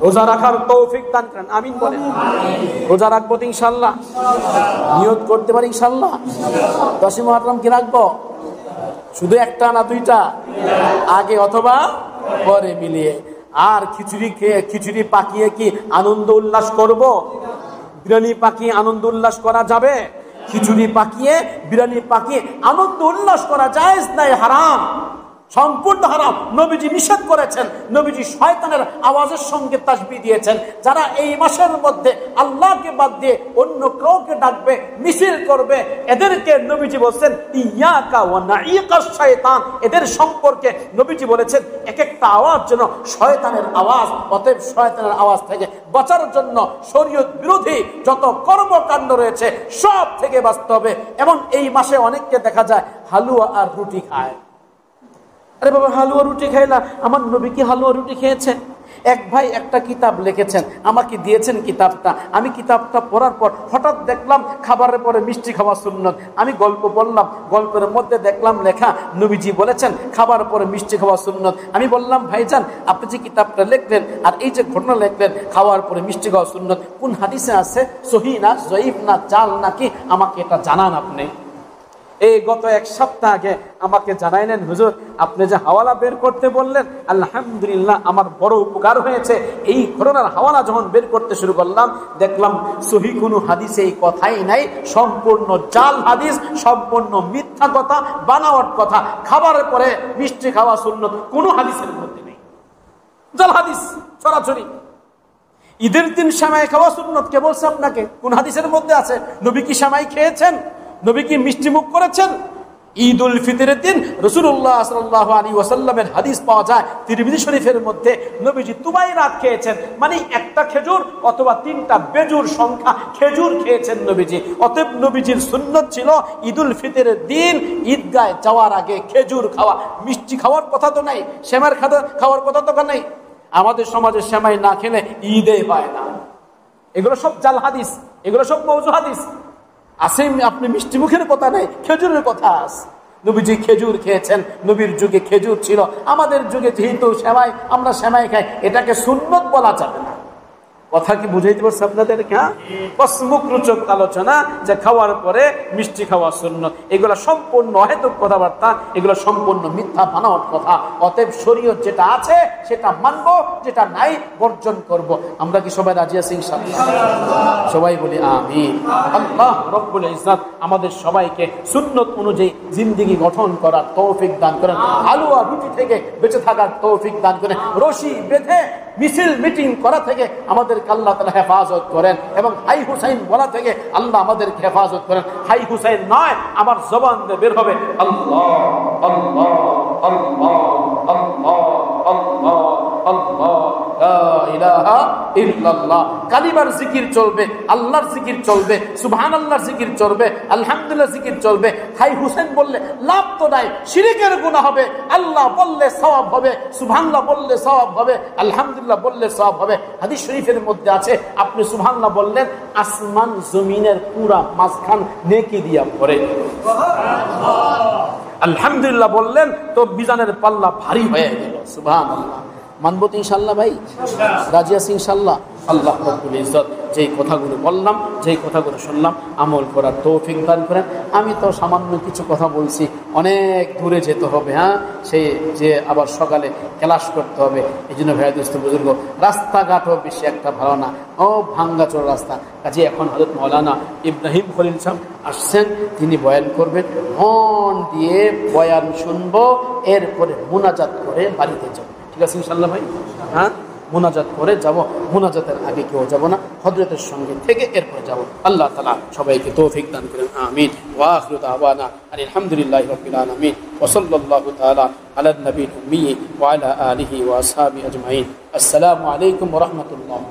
রোজা রাখার তৌফিক দান করেন, আমিন বলেন। রোজা রাখবো তো ইনশাআল্লাহ, নিয়ত করতে পারি ইনশাআল্লাহ। 10ই মুহররম কি রাখবো? শুধু একটা না দুইটা? আগে অথবা পরে মিলিয়ে। আর খিচুড়ি খেয়ে, খিচুড়ি পাকিয়ে কি আনন্দ উল্লাস করব? বিরিয়ানি পাকিয়ে আনন্দ উল্লাস করা যাবে? খিচুড়ি পাকিয়ে, বিরিয়ানি পাকিয়ে আনন্দ উল্লাস করা জায়েজ নাই, হারাম, সম্পূর্ণ হারাম। নবীজি নিষেধ করেছেন। নবীজি শয়তানের আওয়াজের সঙ্গে তাসবিহ দিয়েছেন। যারা এই মাসের মধ্যে আল্লাহকে বাদ দিয়ে অন্য কাউকে ডাকবে, মিছিল করবে, এদেরকে নবীজি বলছেন ইয়াকা ওয়া নাঈকাশ শয়তান। এদের সম্পর্কে নবীজি বলেছেন এক একটা আওয়াজ যেন শয়তানের আওয়াজ। অতএব শয়তানের আওয়াজ থেকে বাঁচার জন্য শরীয়ত বিরোধী যত কর্মকাণ্ড রয়েছে সব থেকে বাঁচতে হবে। এবং এই মাসে অনেককে দেখা যায় হালুয়া আর রুটি খায়। আরে বাবা, হালুয়া রুটি খাইলা? আমার নবী কি হালুয়া রুটি খেয়েছেন? এক ভাই একটা কিতাব লিখেছেন, আমাকে দিয়েছেন কিতাবটা। আমি কিতাবটা পড়ার পর হঠাৎ দেখলাম খাবারের পরে মিষ্টি খাওয়া সুন্নত। আমি গল্প বললাম, গল্পের মধ্যে দেখলাম লেখা নবীজি বলেছেন খাবার পরে মিষ্টি খাওয়া সুন্নত। আমি বললাম ভাইজান, আপনি যে কিতাবটা লিখলেন আর এই যে ঘটনা লিখলেন খাওয়ার পরে মিষ্টি খাওয়া সুন্নত, কোন হাদিসে আছে? সহিহ না জয়ীফ না জাল নাকি? আমাকে এটা জানান আপনি। এই গত এক সপ্তাহ আগে আমাকে জানাইলেন হুজুর আপনি যে হাওয়ালা বের করতে বললেন, আলহামদুলিল্লাহ আমার বড় উপকার হয়েছে। এই ঘটনার হাওয়ালা যখন বের করতে শুরু করলাম দেখলাম সহিহ কোনো হাদিসে এই কথাই নাই, সম্পূর্ণ জাল হাদিস, সম্পূর্ণ মিথ্যা কথা, বানাওয়াট কথা। খাবারের পরে মিষ্টি খাওয়া সুন্নত কোনো হাদিসের মধ্যে নেই, জাল হাদিস সরাসরি। ঈদের দিন সেমাই খাওয়া সুন্নত কে বলছে আপনাকে? কোন হাদিসের মধ্যে আছে? নবী কি সেমাই খেয়েছেন? নবী কি মিষ্টি মুখ করেছেন? ঈদ উল ফিতরের দিন রাসূলুল্লাহ সাল্লাল্লাহু আলাইহি ওয়াসাল্লামের হাদিস পাওয়া যায় তিরমিজি শরীফের মধ্যে, নবীজি তুবাইরাত খেয়েছেন, মানে একটা খেজুর অথবা 3টা বেজুর সংখ্যা খেজুর খেয়েছেন নবীজি। অতএব নবীজির সুন্নত ছিল ঈদ উল ফিতরের দিন ঈদগায় যাওয়ার আগে খেজুর খাওয়া। মিষ্টি খাওয়ার কথা তো নাই, সেমাই খাওয়ার কথা তো নাই। আমাদের সমাজে সেমাই না খেলে ঈদে পায় না। এগুলো সব জাল হাদিস, এগুলো সব মওযু হাদিস। আসেন আপনি মিষ্টি মুখের কথা নেই, খেজুরের কথা আছে। নবীজি খেজুর খেয়েছেন, নবীর যুগে খেজুর ছিল। আমাদের যুগে যেহেতু সেমাই, আমরা সেমাই খাই, এটাকে সুন্নত বলা যাবে না। কথা কি বুঝাইতে পারছি আপনাদেরকে? বাস মুখরোচক আলোচনা যে খাওয়ার পরে মিষ্টি খাওয়া সুন্নত, এগুলো সম্পূর্ণ অহেতুক কথাবার্তা, এগুলো সম্পূর্ণ মিথ্যা বানাওয়ার কথা। অতএব শরীয়ত যেটা আছে সেটা মানবো, যেটা নাই বর্জন করব। আমরা কি সবাই রাজি আছি ইনশাআল্লাহ? সবাই বলি আমিন। আল্লাহ রব্বুল ইজ্জত আমাদের সবাইকে সুন্নত অনুযায়ী জিন্দেগি গঠন করার তৌফিক দান করেন। হালুয়া রুটি থেকে বেঁচে থাকার তৌফিক দান করেন। রশি বেঁধে মিছিল মিটিং করা থেকে আমাদেরকে আল্লাহ তাআলা হেফাজত করেন, এবং হাই হুসাইন বলা থেকে আল্লাহ আমাদেরকে হেফাজত করেন। হাই হুসাইন নয়, আমার জবান দিয়ে বের হবে আল্লাহ আল্লাহ আল্লাহ আল্লাহ আল্লাহ আল্লাহ লা ইলাহা ইল্লাল্লাহ। কালিমার জিকির চলবে, আল্লাহর জিকির চলবে, সুবহানাল্লাহর জিকির চলবে, আলহামদুলিল্লাহ জিকির চলবে। হাই হুসাইন বললে লাভ তো নাই, শিরকের গুনাহ হবে। আল্লাহ বললে সওয়াব হবে, সুবহানাল্লাহ বললে সওয়াব হবে, আলহামদুলিল্লাহ বললে সওয়াব হবে। হাদিস শরীফের মধ্যে আছে, আপনি সুবহানাল্লাহ বললেন আসমান জমিনের পুরা মাঝখান নেকি দিয়া ভরে। আলহামদুলিল্লাহ বললেন তো মিজানের পাল্লা ভারী হয়ে গেল। সুবহানাল্লাহ। মানবো তো ইনশাল্লাহ ভাই? রাজি আছি ইনশাল্লাহ? আল্লাহ রাব্বুল ইজ্জত যেই কথাগুলো বললাম, যেই কথাগুলো শুনলাম, আমল করার তৌফিক দান করেন। আমি তো সামান্য কিছু কথা বলছি, অনেক দূরে যেতে হবে। হ্যাঁ, সেই যে আবার সকালে ক্লাস করতে হবে। এই জন্য ভাইয়া দোস্ত বুজুর্গ, রাস্তাঘাটও বেশি একটা ভালো না, ও ভাঙ্গাচোর রাস্তা। কাজে এখন হযরত মাওলানা ইব্রাহিম খলিল সাহেব আসছেন, তিনি বয়ান করবেন। মন দিয়ে বয়ান শুনবো, এরপরে মুনাজাত করে বাড়িতে যাব। ঠিক আছে ইনশাআল্লাহ ভাই? হ্যাঁ, মুনাজাত করে যাব। মুনাজাতের আগে কেউ যাব না, হযরতের সঙ্গে থেকে এরপরে যাব। আল্লাহ তাআলা সবাইকে তৌফিক দান করেন। আমিন। ওয়া আখিরু দাওয়ানা আলহামদুলিল্লাহি রাব্বিল আলামিন ওয়া সাল্লাল্লাহু তাআলা আলা নবিয়্যিল উম্মি ওয়া আলা আলিহি ওয়া আসহাবিহি আজমাইন। আসসালামু আলাইকুম ওয়া রাহমাতুল্লাহ।